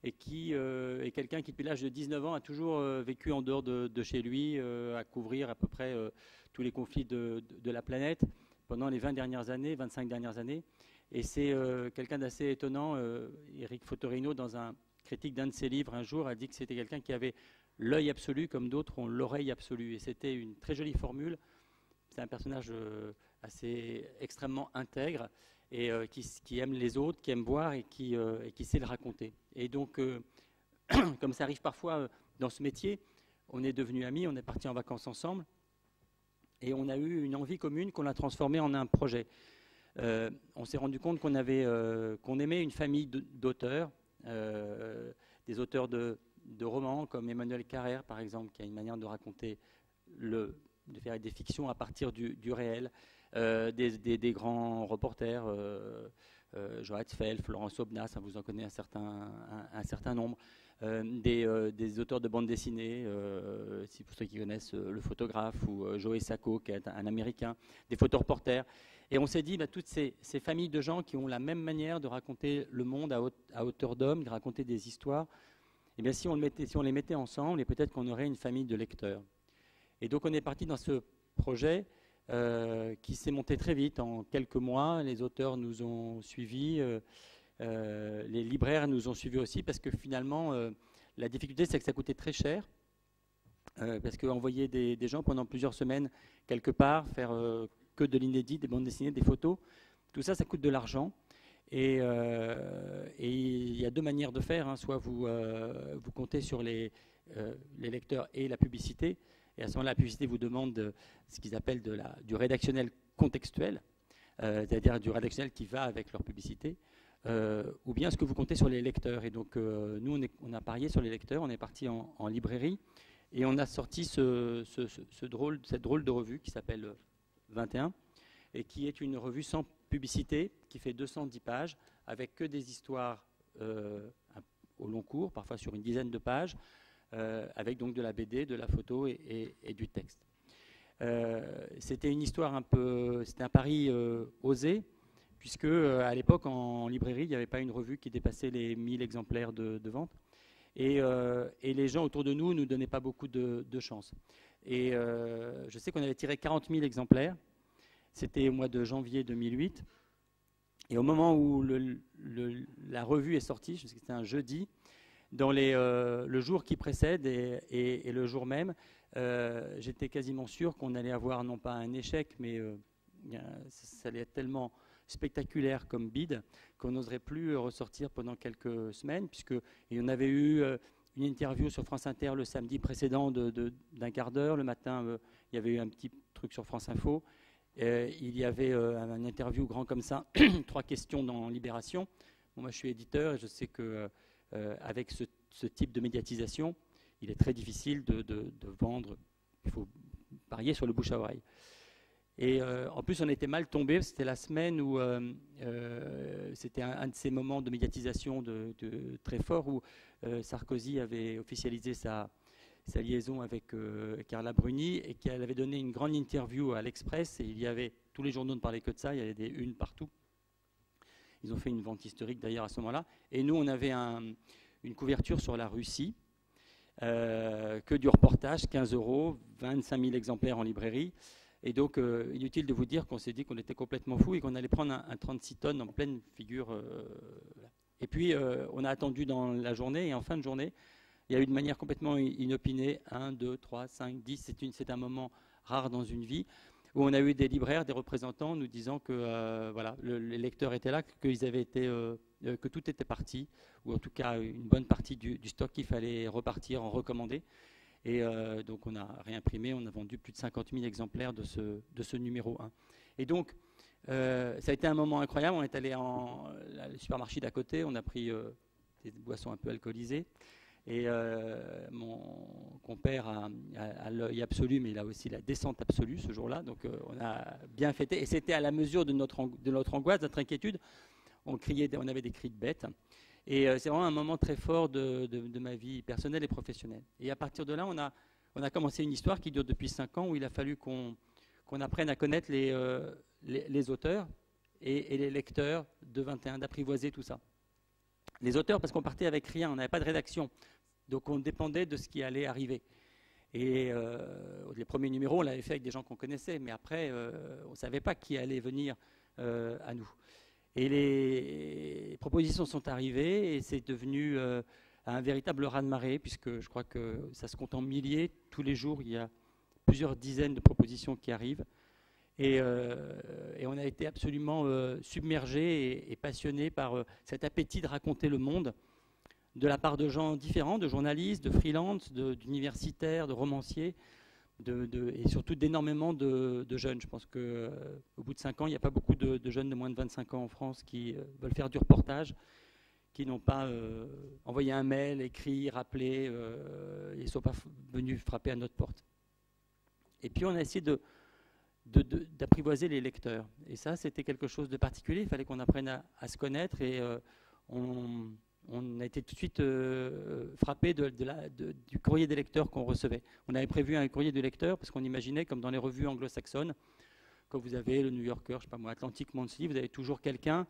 et qui est quelqu'un qui depuis l'âge de 19 ans a toujours vécu en dehors de chez lui, à couvrir à peu près tous les conflits de la planète pendant les 25 dernières années. Et c'est quelqu'un d'assez étonnant. Eric Fotorino, dans un critique d'un de ses livres un jour, a dit que c'était quelqu'un qui avait l'œil absolu comme d'autres ont l'oreille absolue. Et c'était une très jolie formule. C'est un personnage assez extrêmement intègre et qui aime les autres, qui aime boire et qui sait le raconter. Et donc, comme ça arrive parfois dans ce métier, on est devenus amis, on est partis en vacances ensemble et on a eu une envie commune qu'on a transformée en un projet. On s'est rendu compte qu'on aimait une famille d'auteurs, des auteurs de romans comme Emmanuel Carrère, par exemple, qui a une manière de raconter, de faire des fictions à partir du réel, des grands reporters, Joël Fell, Florence Aubenas, vous en connaissez un certain nombre, des auteurs de bande dessinée, pour ceux qui connaissent le photographe, ou Joe Sacco, qui est un Américain, des photoreporters. Et on s'est dit, toutes ces familles de gens qui ont la même manière de raconter le monde à hauteur d'homme, de raconter des histoires, et bien si on les mettait ensemble, et peut-être qu'on aurait une famille de lecteurs. Et donc on est parti dans ce projet qui s'est monté très vite, en quelques mois. Les auteurs nous ont suivis, les libraires nous ont suivis aussi, parce que finalement, la difficulté, c'est que ça coûtait très cher, parce qu'envoyer des gens pendant plusieurs semaines quelque part, faire que de l'inédit, des bandes dessinées, des photos, tout ça, ça coûte de l'argent. Et il y a deux manières de faire, hein. Soit vous comptez sur les lecteurs et la publicité, et à ce moment-là, la publicité vous demande ce qu'ils appellent du rédactionnel contextuel, c'est-à-dire du rédactionnel qui va avec leur publicité, ou bien ce que vous comptez sur les lecteurs. Et donc nous, on a parié sur les lecteurs, on est parti en librairie, et on a sorti cette drôle de revue qui s'appelle 21, et qui est une revue sans publicité, qui fait 210 pages, avec que des histoires au long cours, parfois sur une dizaine de pages, avec donc de la BD, de la photo et du texte. C'était une histoire c'était un pari osé, puisque à l'époque, en librairie, il n'y avait pas une revue qui dépassait les 1000 exemplaires de vente. Et les gens autour de nous ne nous donnaient pas beaucoup de chance. Et je sais qu'on avait tiré 40 000 exemplaires. C'était au mois de janvier 2008. Et au moment où la revue est sortie, je sais que c'était un jeudi, dans le jour qui précède et le jour même, j'étais quasiment sûr qu'on allait avoir non pas un échec, mais ça allait être tellement spectaculaire comme bid qu'on n'oserait plus ressortir pendant quelques semaines, puisqu'il y en avait eu une interview sur France Inter le samedi précédent d'un quart d'heure. Le matin, il y avait eu un petit truc sur France Info. Il y avait un interview grand comme ça, 3 questions dans Libération. Bon, moi, je suis éditeur et je sais qu'avec ce type de médiatisation, il est très difficile de vendre. Il faut parier sur le bouche à oreille. Et en plus, on était mal tombé. C'était la semaine où c'était un de ces moments de médiatisation très fort où Sarkozy avait officialisé sa liaison avec Carla Bruni, et qu'elle avait donné une grande interview à l'Express, et il y avait, tous les journaux ne parlaient que de ça, il y avait des unes partout. Ils ont fait une vente historique d'ailleurs à ce moment-là. Et nous, on avait une couverture sur la Russie, que du reportage, 15 €, 25 000 exemplaires en librairie. Et donc, inutile de vous dire qu'on s'est dit qu'on était complètement fou et qu'on allait prendre un 36 tonnes en pleine figure. Et puis, on a attendu dans la journée, et en fin de journée, il y a eu de manière complètement inopinée, 1, 2, 3, 5, 10, c'est un moment rare dans une vie, où on a eu des libraires, des représentants nous disant que voilà, les lecteurs étaient là, que tout était parti, ou en tout cas une bonne partie du stock qu'il fallait repartir en recommandé. Et donc on a réimprimé, on a vendu plus de 50 000 exemplaires de ce numéro 1. Et donc ça a été un moment incroyable. On est allé le supermarché d'à côté, on a pris des boissons un peu alcoolisées. Et mon compère a l'œil absolu, mais il a aussi la descente absolue ce jour-là. Donc on a bien fêté. Et c'était à la mesure de notre angoisse, de notre inquiétude. On avait des cris de bête. Et c'est vraiment un moment très fort de ma vie personnelle et professionnelle. Et à partir de là, on a commencé une histoire qui dure depuis 5 ans, où il a fallu qu'on apprenne à connaître les auteurs et les lecteurs de 21, d'apprivoiser tout ça. Les auteurs, parce qu'on partait avec rien, on n'avait pas de rédaction. Donc on dépendait de ce qui allait arriver. Et les premiers numéros, on l'avait fait avec des gens qu'on connaissait, mais après, on ne savait pas qui allait venir à nous. Et les propositions sont arrivées, et c'est devenu un véritable raz-de-marée, puisque je crois que ça se compte en milliers. Tous les jours, il y a plusieurs dizaines de propositions qui arrivent. Et on a été absolument submergés et passionnés par cet appétit de raconter le monde, de la part de gens différents, de journalistes, de freelance, d'universitaires, de romanciers, et surtout d'énormément de jeunes. Je pense qu'au bout de 5 ans, il n'y a pas beaucoup de jeunes de moins de 25 ans en France qui veulent faire du reportage, qui n'ont pas envoyé un mail, écrit, rappelé, et ne sont pas venus frapper à notre porte. Et puis on a essayé d'apprivoiser les lecteurs. Et ça, c'était quelque chose de particulier. Il fallait qu'on apprenne à se connaître, et on a été tout de suite frappé du courrier des lecteurs qu'on recevait. On avait prévu un courrier des lecteurs parce qu'on imaginait, comme dans les revues anglo-saxonnes, quand vous avez le New Yorker, je sais pas moi, Atlantic Monthly, vous avez toujours quelqu'un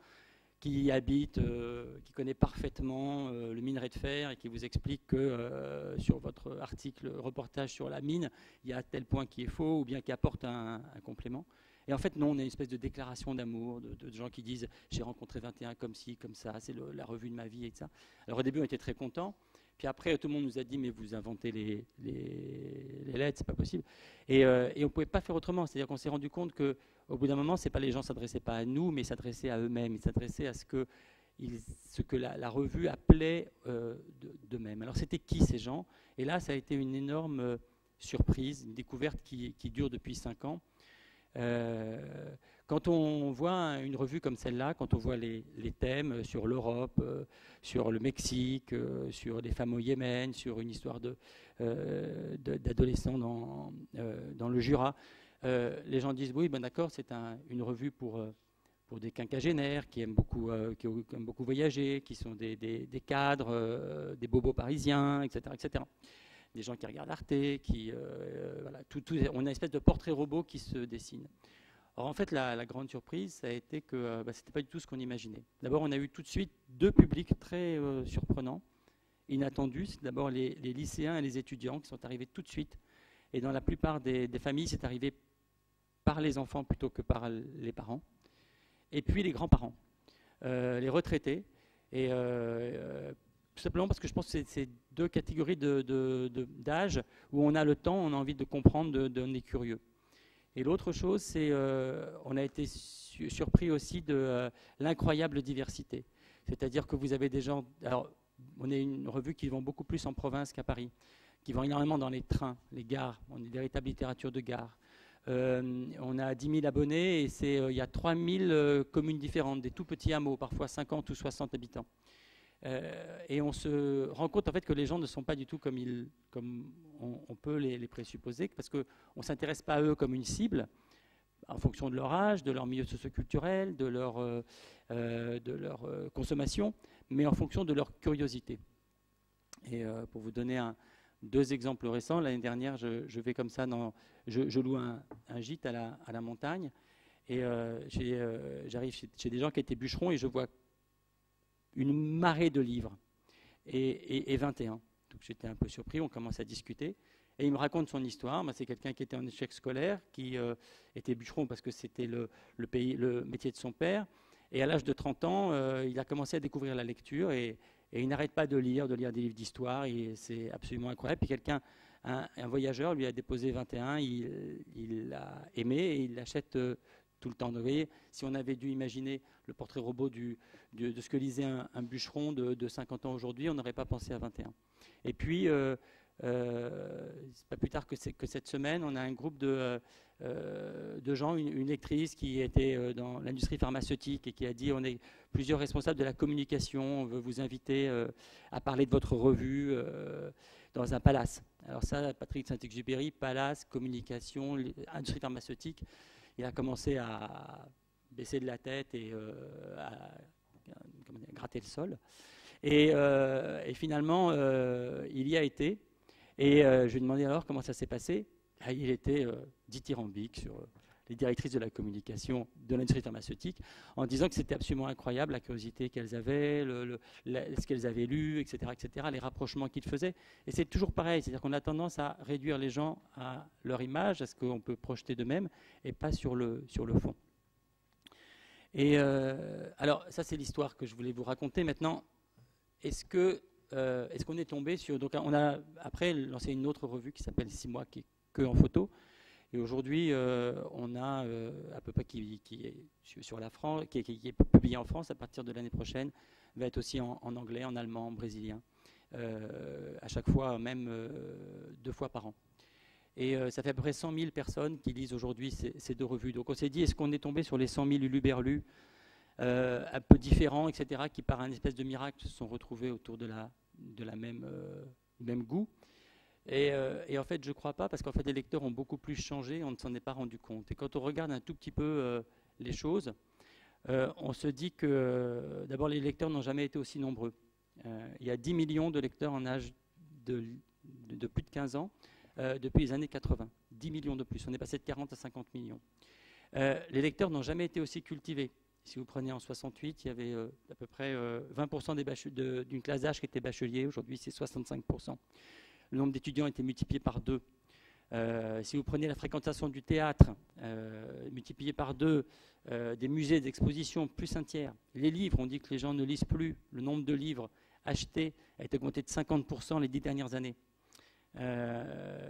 qui habite, qui connaît parfaitement le minerai de fer et qui vous explique que sur votre article, reportage sur la mine, il y a tel point qui est faux ou bien qui apporte un complément. Et en fait, non, on a une espèce de déclaration d'amour, de gens qui disent « j'ai rencontré 21 comme ci, comme ça, c'est la revue de ma vie » et ça. Alors au début, on était très contents. Puis après, tout le monde nous a dit « mais vous inventez les lettres, c'est pas possible ». Et on ne pouvait pas faire autrement. C'est-à-dire qu'on s'est rendu compte qu'au bout d'un moment, les gens ne s'adressaient pas à nous, mais s'adressaient à eux-mêmes. Ils s'adressaient à ce que la revue appelait d'eux-mêmes. Alors c'était qui ces gens? Et là, ça a été une énorme surprise, une découverte qui dure depuis 5 ans. Quand on voit une revue comme celle-là, quand on voit les thèmes sur l'Europe, sur le Mexique, sur les femmes au Yémen, sur une histoire d'adolescents dans le Jura, les gens disent oui, ben d'accord, c'est une revue pour des quinquagénaires qui aiment beaucoup voyager, qui sont des cadres, des bobos parisiens, etc., etc. Des gens qui regardent Arte, voilà, on a une espèce de portrait robot qui se dessine. Or, en fait, la grande surprise, ça a été que ce n'était pas du tout ce qu'on imaginait. D'abord, on a eu tout de suite 2 publics très surprenants, inattendus. C'est d'abord les lycéens et les étudiants qui sont arrivés tout de suite. Et dans la plupart des familles, c'est arrivé par les enfants plutôt que par les parents. Et puis les grands-parents, les retraités. Et tout simplement parce que je pense que c'est 2 catégories d'âge où on a le temps, on a envie de comprendre, on est curieux. Et l'autre chose, c'est on a été surpris aussi de l'incroyable diversité. C'est-à-dire que vous avez des gens... Alors, on est une revue qui vend beaucoup plus en province qu'à Paris, qui vend énormément dans les trains, les gares. On est une véritable littérature de gare. On a 10 000 abonnés et il y a 3 000 communes différentes, des tout petits hameaux, parfois 50 ou 60 habitants. Et on se rend compte en fait que les gens ne sont pas du tout comme on peut les présupposer, parce qu'on ne s'intéresse pas à eux comme une cible, en fonction de leur âge, de leur milieu socio-culturel, de leur consommation, mais en fonction de leur curiosité. Et pour vous donner 2 exemples récents, l'année dernière, je vais comme ça, je loue un gîte à la montagne, et j'arrive chez des gens qui étaient bûcherons, et je vois une marée de livres, et 21. Donc j'étais un peu surpris, on commence à discuter, et il me raconte son histoire. C'est quelqu'un qui était en échec scolaire, qui était bûcheron parce que c'était le métier de son père, et à l'âge de 30 ans, il a commencé à découvrir la lecture, et il n'arrête pas de lire des livres d'histoire, et c'est absolument incroyable. Puis un voyageur lui a déposé 21, il l'a aimé, et il l'achète tout le temps. Donc, vous voyez, si on avait dû imaginer le portrait robot de ce que lisait un bûcheron de 50 ans aujourd'hui, on n'aurait pas pensé à 21. Et puis, c'est pas plus tard que cette semaine, on a un groupe de gens, une lectrice qui était dans l'industrie pharmaceutique et qui a dit on est plusieurs responsables de la communication, on veut vous inviter à parler de votre revue dans un palace. Alors ça, Patrick Saint-Exupéry, palace, communication, industrie pharmaceutique, il a commencé à baisser de la tête et à gratter le sol. Et finalement, il y a été. Et je lui ai demandé alors comment ça s'est passé. Là, il était dithyrambique sur les directrices de la communication de l'industrie pharmaceutique, en disant que c'était absolument incroyable la curiosité qu'elles avaient, ce qu'elles avaient lu, etc., les rapprochements qu'ils faisaient. Et c'est toujours pareil, c'est-à-dire qu'on a tendance à réduire les gens à leur image, à ce qu'on peut projeter d'eux-mêmes, et pas sur le fond. Et alors, ça c'est l'histoire que je voulais vous raconter. Maintenant, est-ce qu'on est tombé sur... Donc on a après lancé une autre revue qui s'appelle 6 mois, qui est que en photo. Et aujourd'hui, on a à peu près qui est sur la France, qui est publié en France à partir de l'année prochaine, va être aussi en anglais, en allemand, en brésilien, à chaque fois, même 2 fois par an. Et ça fait à peu près 100 000 personnes qui lisent aujourd'hui ces 2 revues. Donc on s'est dit, est-ce qu'on est tombé sur les 100 000 huluberlus un peu différents, etc., qui par un espèce de miracle se sont retrouvés autour de la même goût. Et en fait, je ne crois pas, parce qu'en fait, les lecteurs ont beaucoup plus changé, on ne s'en est pas rendu compte. Et quand on regarde un tout petit peu les choses, on se dit que d'abord, les lecteurs n'ont jamais été aussi nombreux. Il y a 10 millions de lecteurs en âge de plus de 15 ans depuis les années 80. 10 millions de plus. On est passé de 40 à 50 millions. Les lecteurs n'ont jamais été aussi cultivés. Si vous prenez en 68, il y avait à peu près 20% d'une classe d'âge qui était bachelier. Aujourd'hui, c'est 65%. Le nombre d'étudiants a été multiplié par 2. Si vous prenez la fréquentation du théâtre, multiplié par 2, des musées, des expositions, plus un tiers. Les livres, on dit que les gens ne lisent plus. Le nombre de livres achetés a été augmenté de 50% les 10 dernières années.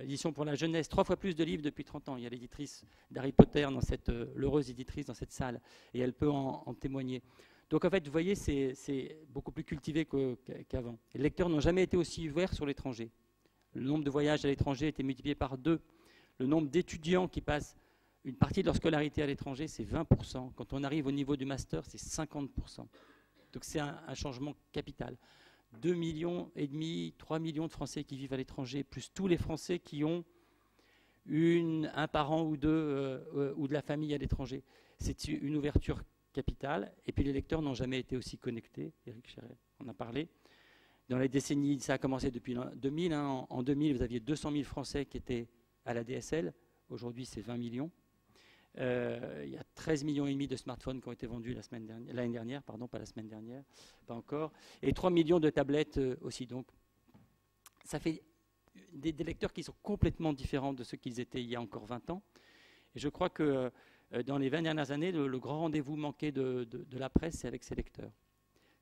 Édition pour la jeunesse, 3 fois plus de livres depuis 30 ans. Il y a l'éditrice d'Harry Potter, l'heureuse éditrice dans cette salle, et elle peut en témoigner. Donc en fait, vous voyez, c'est beaucoup plus cultivé qu'avant. Les lecteurs n'ont jamais été aussi ouverts sur l'étranger. Le nombre de voyages à l'étranger a été multiplié par 2. Le nombre d'étudiants qui passent une partie de leur scolarité à l'étranger, c'est 20%. Quand on arrive au niveau du master, c'est 50%. Donc c'est un changement capital. 2,5 millions, 3 millions de Français qui vivent à l'étranger, plus tous les Français qui ont un parent ou deux ou de la famille à l'étranger. C'est une ouverture capitale. Et puis les lecteurs n'ont jamais été aussi connectés. Éric Chéret en a parlé. Dans les décennies, ça a commencé depuis 2000. En 2000, vous aviez 200 000 Français qui étaient à la DSL. Aujourd'hui, c'est 20 millions. Il y a 13,5 millions de smartphones qui ont été vendus l'année dernière, pardon, pas la semaine dernière, pas encore, et 3 millions de tablettes aussi. Donc, ça fait des lecteurs qui sont complètement différents de ceux qu'ils étaient il y a encore 20 ans. Et je crois que dans les 20 dernières années, le grand rendez-vous manqué de la presse, c'est avec ses lecteurs.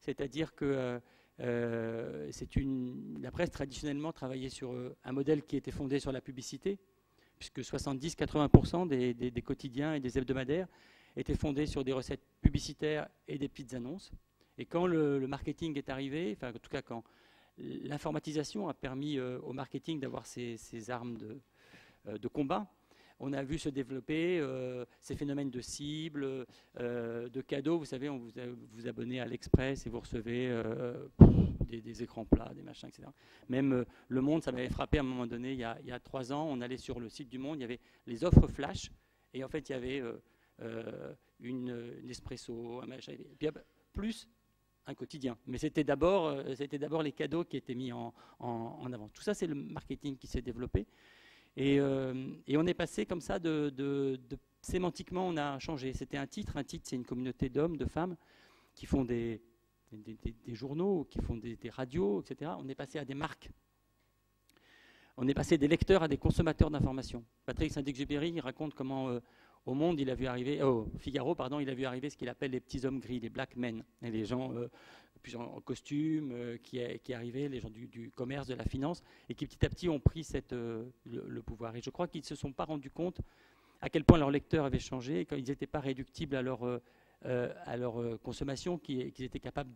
C'est-à-dire que la presse traditionnellement travaillait sur un modèle qui était fondé sur la publicité, puisque 70-80% des quotidiens et des hebdomadaires étaient fondés sur des recettes publicitaires et des petites annonces. Et quand le marketing est arrivé, enfin en tout cas quand l'informatisation a permis au marketing d'avoir ses armes de combat, on a vu se développer ces phénomènes de cibles, de cadeaux. Vous savez, vous vous abonnez à l'Express et vous recevez des écrans plats, des machins, etc. Même Le Monde, ça m'avait frappé à un moment donné, il y a 3 ans, on allait sur le site du Monde, il y avait les offres flash, et en fait, il y avait une espresso, un machin, et puis plus un quotidien. Mais c'était d'abord les cadeaux qui étaient mis en avant. Tout ça, c'est le marketing qui s'est développé. Et on est passé comme ça sémantiquement, on a changé. C'était un titre, c'est une communauté d'hommes, de femmes qui font des journaux, qui font des radios, etc. On est passé à des marques. On est passé des lecteurs à des consommateurs d'informations. Patrick Saint-Exupéry raconte comment au Monde, il a vu arriver, au Figaro, pardon, il a vu arriver ce qu'il appelle les petits hommes gris, les black men, et les gens plus en costume qui arrivaient, les gens du commerce, de la finance, et qui petit à petit ont pris le pouvoir. Et je crois qu'ils ne se sont pas rendus compte à quel point leurs lecteurs avaient changé, et quand ils n'étaient pas réductibles à leur consommation, qu'ils étaient capables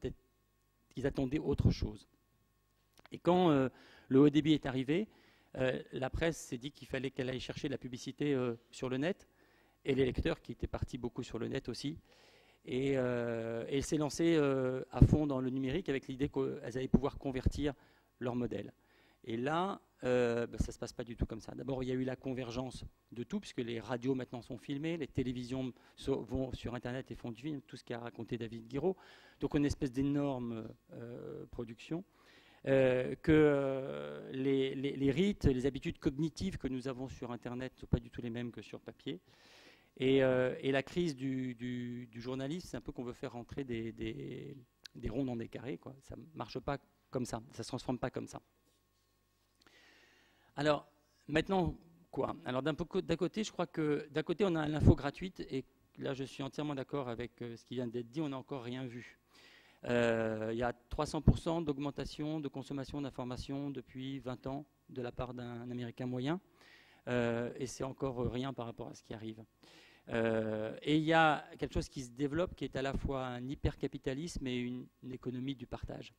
qu'ils attendaient autre chose. Et quand le haut débit est arrivé, la presse s'est dit qu'il fallait qu'elle aille chercher la publicité sur le net, et les lecteurs qui étaient partis beaucoup sur le net aussi. Et elle s'est lancée à fond dans le numérique avec l'idée qu'elles allaient pouvoir convertir leur modèle. Et là, ça ne se passe pas du tout comme ça. D'abord, il y a eu la convergence de tout, puisque les radios maintenant sont filmées, les télévisions vont sur Internet et font du film, tout ce qu'a raconté David Guiraud. Donc, une espèce d'énorme production. Que les rites, les habitudes cognitives que nous avons sur Internet ne sont pas du tout les mêmes que sur papier. Et la crise du journalisme, c'est un peu qu'on veut faire rentrer des ronds dans des carrés, quoi. Ça ne marche pas comme ça, ça ne se transforme pas comme ça. Alors, maintenant, quoi? Alors, d'un côté, je crois que d'un côté, on a l'info gratuite, et là, je suis entièrement d'accord avec ce qui vient d'être dit, on n'a encore rien vu. Il y a 300% d'augmentation de consommation d'informations depuis 20 ans de la part d'un Américain moyen, et c'est encore rien par rapport à ce qui arrive. Et il y a quelque chose qui se développe qui est à la fois un hypercapitalisme et une économie du partage.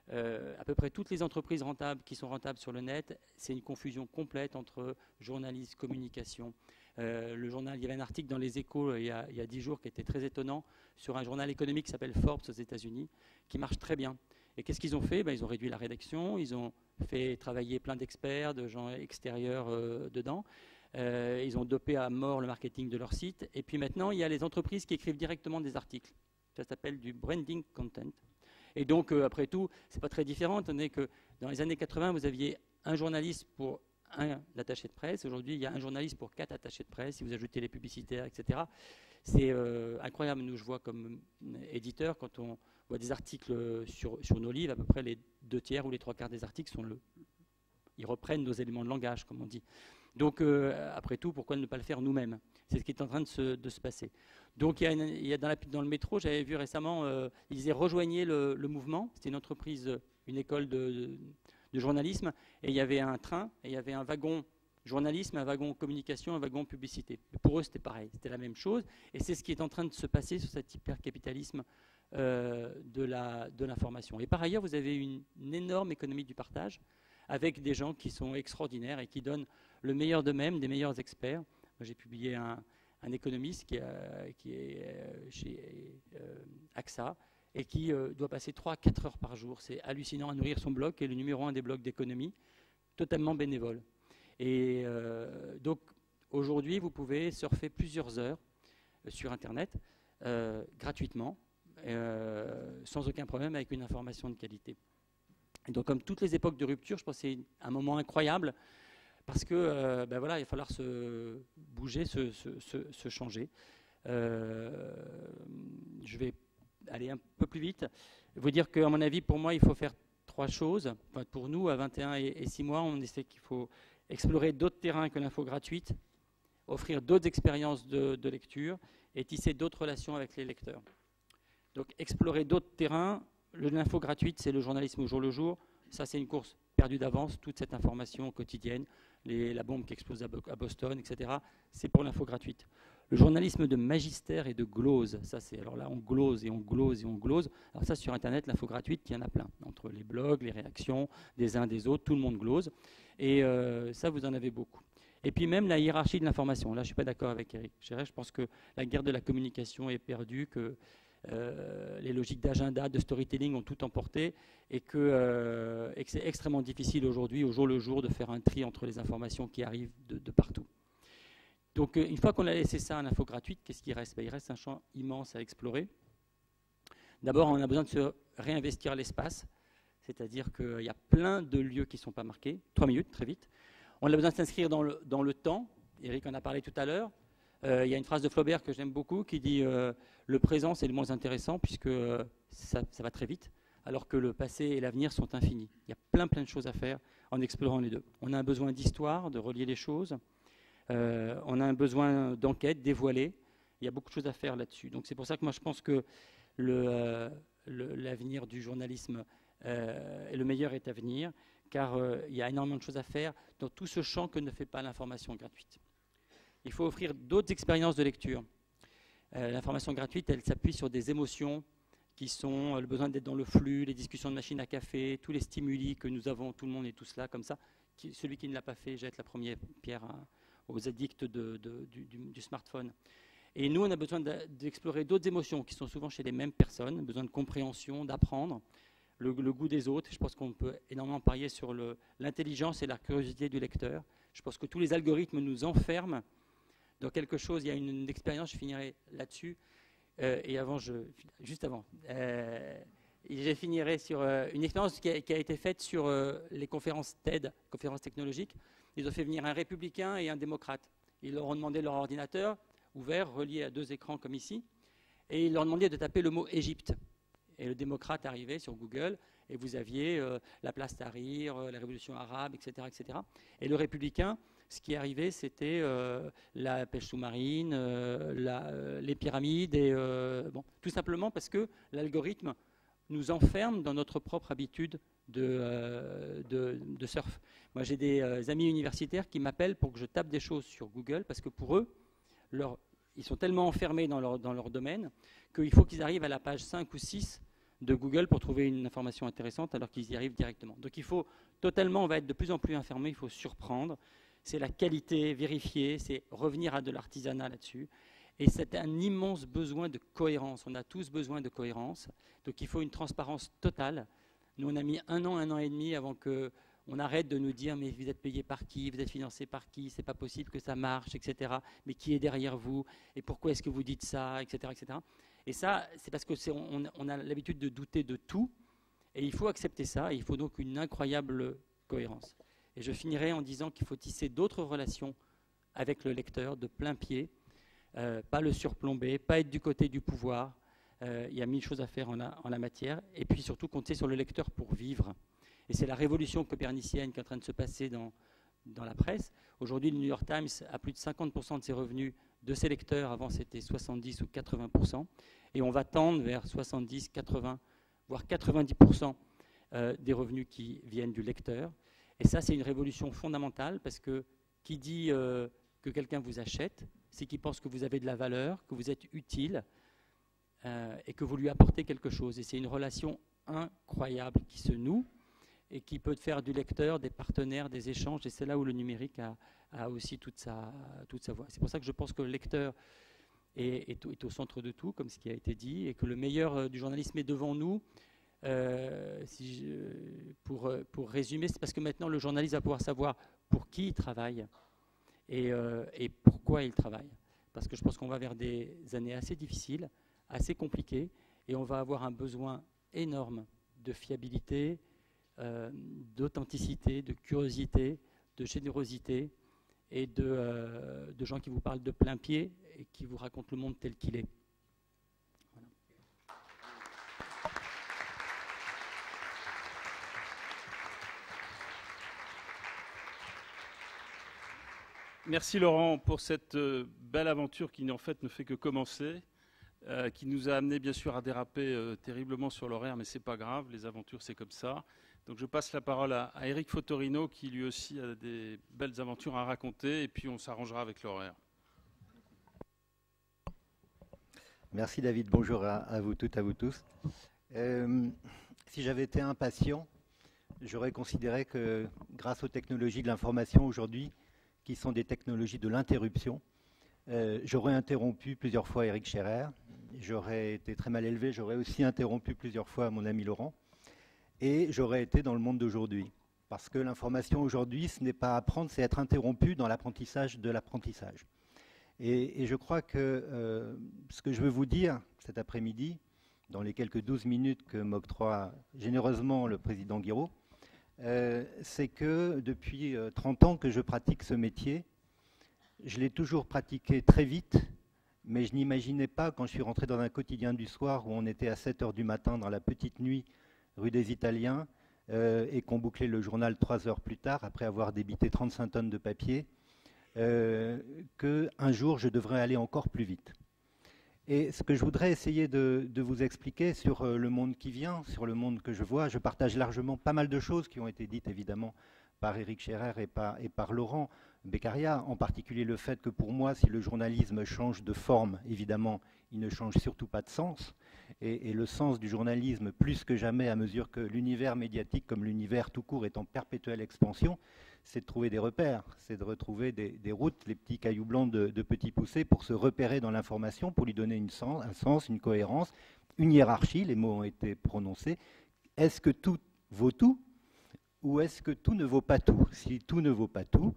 À peu près toutes les entreprises rentables qui sont rentables sur le net, c'est une confusion complète entre journalisme, communication. Le journal, il y avait un article dans Les Échos il y a 10 jours qui était très étonnant sur un journal économique qui s'appelle Forbes aux États-Unis, qui marche très bien. Et qu'est-ce qu'ils ont fait? Ils ont réduit la rédaction, ils ont fait travailler plein d'experts, de gens extérieurs dedans. Ils ont dopé à mort le marketing de leur site. Et puis maintenant, il y a les entreprises qui écrivent directement des articles. Ça s'appelle du branding content. Et donc, après tout, c'est pas très différent, étant donné que dans les années 80, vous aviez un journaliste pour un attaché de presse. Aujourd'hui, il y a un journaliste pour 4 attachés de presse, si vous ajoutez les publicitaires, etc. C'est incroyable. Nous, je vois comme éditeur, quand on voit des articles sur nos livres, à peu près les 2 tiers ou les 3 quarts des articles ils reprennent nos éléments de langage, comme on dit. Donc, après tout, pourquoi ne pas le faire nous-mêmes? C'est ce qui est en train de se passer. Donc, il y a dans le métro, j'avais vu récemment, ils disaient rejoignez le mouvement. C'était une entreprise, une école de journalisme, et il y avait un train, et il y avait un wagon journalisme, un wagon communication, un wagon publicité. Pour eux, c'était pareil, c'était la même chose, et c'est ce qui est en train de se passer sur cet hypercapitalisme de l'information. Et par ailleurs, vous avez une énorme économie du partage, avec des gens qui sont extraordinaires et qui donnent le meilleur d'eux-mêmes, des meilleurs experts. J'ai publié un économiste qui est chez AXA, et qui doit passer 3-4 heures par jour. C'est hallucinant à nourrir son blog, qui est le numéro 1 des blogs d'économie, totalement bénévole. Et donc, aujourd'hui, vous pouvez surfer plusieurs heures sur Internet, gratuitement, sans aucun problème, avec une information de qualité. Et donc, comme toutes les époques de rupture, je pense que c'est un moment incroyable, parce que voilà, il va falloir se bouger, se changer. Je vais aller un peu plus vite, vous dire qu'à mon avis, pour moi, il faut faire 3 choses. Enfin, pour nous, à 21 et 6 mois, on essaie qu'il faut explorer d'autres terrains que l'info gratuite, offrir d'autres expériences de lecture et tisser d'autres relations avec les lecteurs. Donc, explorer d'autres terrains. L'info gratuite, c'est le journalisme au jour le jour. Ça, c'est une course perdue d'avance. Toute cette information quotidienne, la bombe qui explose à Boston, etc., c'est pour l'info gratuite. Le journalisme de magistère et de glose, ça c'est, alors là on glose et on glose et on glose. Alors ça sur Internet, l'info gratuite, il y en a plein. Entre les blogs, les réactions des uns des autres, tout le monde glose. Et ça, vous en avez beaucoup. Et puis même la hiérarchie de l'information. Là, je ne suis pas d'accord avec Eric. Je pense que la guerre de la communication est perdue, que les logiques d'agenda, de storytelling ont tout emporté, et que c'est extrêmement difficile aujourd'hui, au jour le jour, de faire un tri entre les informations qui arrivent de partout. Donc, une fois qu'on a laissé ça à l'info gratuite, qu'est-ce qui reste? Il reste un champ immense à explorer. D'abord, on a besoin de se réinvestir l'espace, c'est-à-dire qu'il y a plein de lieux qui ne sont pas marqués. 3 minutes, très vite. On a besoin de s'inscrire dans le temps. Eric en a parlé tout à l'heure. Il y a une phrase de Flaubert que j'aime beaucoup qui dit le présent, c'est le moins intéressant puisque ça va très vite, alors que le passé et l'avenir sont infinis. Il y a plein de choses à faire en explorant les deux. On a un besoin d'histoire, de relier les choses. On a un besoin d'enquête, dévoilée. Il y a beaucoup de choses à faire là-dessus. Donc c'est pour ça que moi je pense que l'avenir du journalisme le meilleur est à venir, car il y a énormément de choses à faire dans tout ce champ que ne fait pas l'information gratuite. Il faut offrir d'autres expériences de lecture. L'information gratuite, elle s'appuie sur des émotions qui sont le besoin d'être dans le flux, les discussions de machine à café, tous les stimuli que nous avons, tout le monde est tous là comme ça. Celui qui ne l'a pas fait jette la première pierre aux addicts du smartphone. Et nous, on a besoin d'explorer d'autres émotions qui sont souvent chez les mêmes personnes, besoin de compréhension, d'apprendre, le goût des autres. Je pense qu'on peut énormément parier sur l'intelligence et la curiosité du lecteur. Je pense que tous les algorithmes nous enferment dans quelque chose. Il y a une expérience, je finirai là-dessus, et juste avant, je finirai sur une expérience qui a été faite sur les conférences TED, conférences technologiques. Ils ont fait venir un républicain et un démocrate. Ils leur ont demandé leur ordinateur ouvert, relié à 2 écrans comme ici, et ils leur ont demandé de taper le mot Égypte. Et le démocrate arrivait sur Google, et vous aviez la place Tahrir, la révolution arabe, etc., etc. Et le républicain, ce qui arrivait, c'était la pêche sous-marine, les pyramides, et tout simplement parce que l'algorithme nous enferme dans notre propre habitude de surf. Moi, j'ai des amis universitaires qui m'appellent pour que je tape des choses sur Google, parce que pour eux, ils sont tellement enfermés dans leur domaine qu'il faut qu'ils arrivent à la page 5 ou 6 de Google pour trouver une information intéressante, alors qu'ils y arrivent directement. Donc il faut totalement, on va être de plus en plus enfermé, il faut surprendre. C'est la qualité vérifiée, c'est revenir à de l'artisanat là-dessus. Et c'est un immense besoin de cohérence. On a tous besoin de cohérence. Donc il faut une transparence totale. Nous, on a mis 1 an et demi avant qu'on arrête de nous dire « mais vous êtes payé par qui, vous êtes financé par qui, c'est pas possible que ça marche, etc. Mais qui est derrière vous, et pourquoi est-ce que vous dites ça, etc. etc. » Et ça, c'est parce qu'on a l'habitude de douter de tout. Et il faut accepter ça, et il faut donc une incroyable cohérence. Et je finirai en disant qu'il faut tisser d'autres relations avec le lecteur de plein pied, pas le surplomber, pas être du côté du pouvoir. Il y a 1000 choses à faire en la matière, et puis surtout compter sur le lecteur pour vivre. Et c'est la révolution copernicienne qui est en train de se passer dans la presse. Aujourd'hui, le New York Times a plus de 50% de ses revenus de ses lecteurs. Avant, c'était 70 ou 80%. Et on va tendre vers 70, 80, voire 90% des revenus qui viennent du lecteur. Et ça, c'est une révolution fondamentale, parce que qui dit que quelqu'un vous achète, c'est qu'il pense que vous avez de la valeur, que vous êtes utile et que vous lui apportez quelque chose. Et c'est une relation incroyable qui se noue et qui peut faire du lecteur des partenaires, des échanges. Et c'est là où le numérique a aussi toute sa voix. C'est pour ça que je pense que le lecteur est au centre de tout, comme ce qui a été dit, et que le meilleur du journalisme est devant nous. Pour résumer, c'est parce que maintenant le journaliste va pouvoir savoir pour qui il travaille et pourquoi il travaille. Parce que je pense qu'on va vers des années assez difficiles, assez compliquées, et on va avoir un besoin énorme de fiabilité, d'authenticité, de curiosité, de générosité, et de gens qui vous parlent de plein pied et qui vous racontent le monde tel qu'il est. Voilà. Merci Laurent pour cette belle aventure qui en fait ne fait que commencer, qui nous a amené bien sûr à déraper terriblement sur l'horaire, mais c'est pas grave, les aventures c'est comme ça. Donc je passe la parole à Eric Fotorino qui lui aussi a des belles aventures à raconter, et puis on s'arrangera avec l'horaire. Merci David, bonjour à vous toutes, à vous tous. Si j'avais été impatient, j'aurais considéré que grâce aux technologies de l'information aujourd'hui, qui sont des technologies de l'interruption, j'aurais interrompu plusieurs fois Éric Scherrer, j'aurais été très mal élevé, j'aurais aussi interrompu plusieurs fois mon ami Laurent, et j'aurais été dans le monde d'aujourd'hui. Parce que l'information aujourd'hui, ce n'est pas apprendre, c'est être interrompu dans l'apprentissage de l'apprentissage. Et je crois que ce que je veux vous dire cet après-midi, dans les quelques 12 minutes que m'octroie généreusement le président Guiraud, c'est que depuis 30 ans que je pratique ce métier, je l'ai toujours pratiqué très vite, mais je n'imaginais pas, quand je suis rentré dans un quotidien du soir où on était à 7 h du matin dans la petite nuit, rue des Italiens, et qu'on bouclait le journal 3 heures plus tard, après avoir débité 35 tonnes de papier, qu'un jour je devrais aller encore plus vite. Et ce que je voudrais essayer de vous expliquer sur le monde qui vient, sur le monde que je vois, je partage largement pas mal de choses qui ont été dites évidemment par Éric Scherrer et par Laurent Beccaria, en particulier le fait que pour moi, si le journalisme change de forme, évidemment, il ne change surtout pas de sens. Et le sens du journalisme, plus que jamais, à mesure que l'univers médiatique, comme l'univers tout court, est en perpétuelle expansion, c'est de trouver des repères, c'est de retrouver des routes, les petits cailloux blancs de petits poussés pour se repérer dans l'information, pour lui donner un sens, une cohérence, une hiérarchie, les mots ont été prononcés. Est-ce que tout vaut tout ou est-ce que tout ne vaut pas tout? Si tout ne vaut pas tout,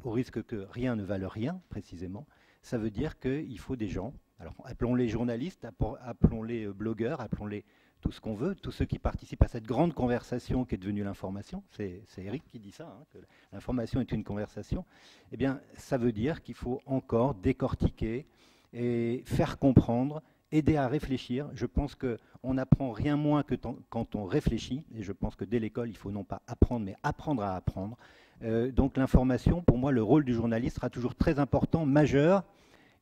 au risque que rien ne vale rien, précisément, ça veut dire qu'il faut des gens, alors appelons-les journalistes, appelons-les blogueurs, appelons-les tout ce qu'on veut, tous ceux qui participent à cette grande conversation qui est devenue l'information, c'est Eric qui dit ça, hein, que l'information est une conversation, eh bien ça veut dire qu'il faut encore décortiquer et faire comprendre, aider à réfléchir. Je pense qu'on n'apprend rien moins que quand on réfléchit, et je pense que dès l'école, il faut non pas apprendre, mais apprendre à apprendre. Donc l'information, pour moi, le rôle du journaliste sera toujours très important, majeur,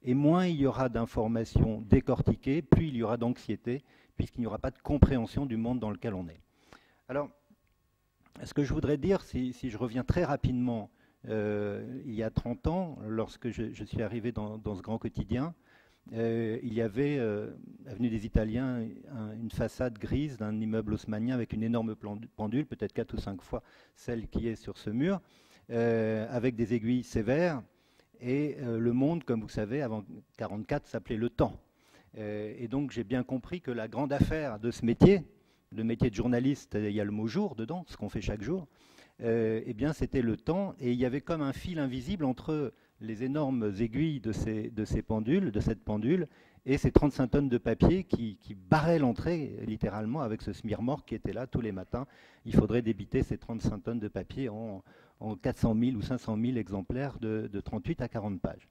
et moins il y aura d'informations décortiquées, plus il y aura d'anxiété, puisqu'il n'y aura pas de compréhension du monde dans lequel on est. Alors, ce que je voudrais dire, si je reviens très rapidement, il y a 30 ans, lorsque je suis arrivé dans ce grand quotidien, il y avait, avenue des Italiens, une façade grise d'un immeuble haussmannien avec une énorme pendule, peut-être 4 ou 5 fois celle qui est sur ce mur, avec des aiguilles sévères. Et Le Monde, comme vous savez, avant 1944, s'appelait Le Temps. Et donc j'ai bien compris que la grande affaire de ce métier, le métier de journaliste, il y a le mot jour dedans, ce qu'on fait chaque jour, eh bien c'était le temps, et il y avait comme un fil invisible entre les énormes aiguilles de ces pendules, de cette pendule, et ces 35 tonnes de papier qui barraient l'entrée, littéralement, avec ce smirmor qui était là tous les matins. Il faudrait débiter ces 35 tonnes de papier en 400 000 ou 500 000 exemplaires de 38 à 40 pages.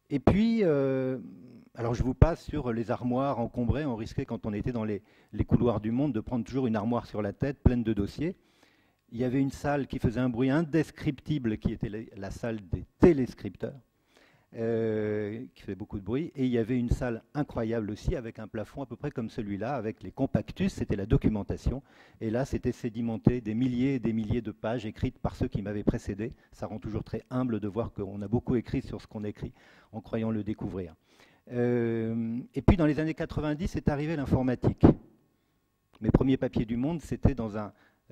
Et puis, alors je vous passe sur les armoires encombrées. On risquait, quand on était dans les couloirs du monde, de prendre toujours une armoire sur la tête pleine de dossiers. Il y avait une salle qui faisait un bruit indescriptible, qui était la salle des téléscripteurs, qui fait beaucoup de bruit. Et il y avait une salle incroyable aussi, avec un plafond à peu près comme celui-là, avec les compactus, c'était la documentation. Et là, c'était sédimenté des milliers et des milliers de pages écrites par ceux qui m'avaient précédé. Ça rend toujours très humble de voir qu'on a beaucoup écrit sur ce qu'on écrit, en croyant le découvrir. Et puis, dans les années 90, est arrivée l'informatique. Mes premiers papiers du Monde, c'était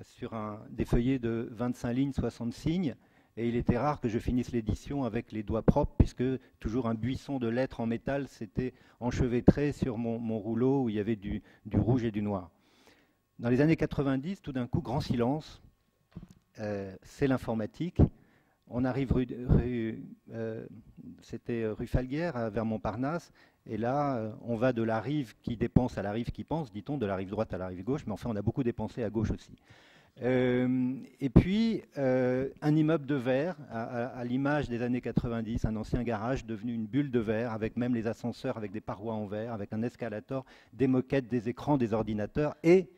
sur des feuillets de 25 lignes, 60 signes. Et il était rare que je finisse l'édition avec les doigts propres, puisque toujours un buisson de lettres en métal s'était enchevêtré sur mon rouleau où il y avait du rouge et du noir. Dans les années 90, tout d'un coup, grand silence, c'est l'informatique. On arrive c'était rue Falguière, vers Montparnasse, et là, on va de la rive qui dépense à la rive qui pense, dit-on, de la rive droite à la rive gauche, mais enfin, on a beaucoup dépensé à gauche aussi. Et puis, un immeuble de verre, à l'image des années 90, un ancien garage devenu une bulle de verre, avec même les ascenseurs avec des parois en verre, avec un escalator, des moquettes, des écrans, des ordinateurs et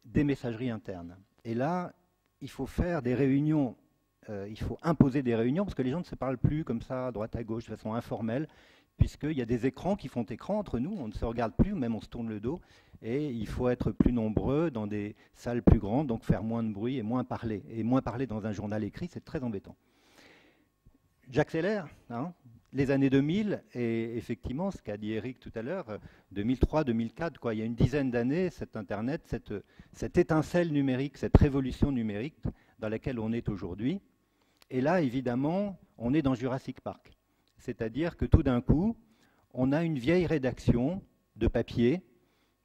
des messageries internes. Et là, il faut faire des réunions, il faut imposer des réunions, parce que les gens ne se parlent plus comme ça, à droite à gauche, de façon informelle, puisqu'il y a des écrans qui font écran entre nous, on ne se regarde plus, même on se tourne le dos, et il faut être plus nombreux dans des salles plus grandes, donc faire moins de bruit et moins parler. Et moins parler dans un journal écrit, c'est très embêtant. J'accélère, hein, les années 2000, et effectivement, ce qu'a dit Eric tout à l'heure, 2003, 2004, quoi, il y a une dizaine d'années, cet Internet, cette étincelle numérique, cette révolution numérique dans laquelle on est aujourd'hui. Et là, évidemment, on est dans Jurassic Park. C'est-à-dire que tout d'un coup, on a une vieille rédaction de papier,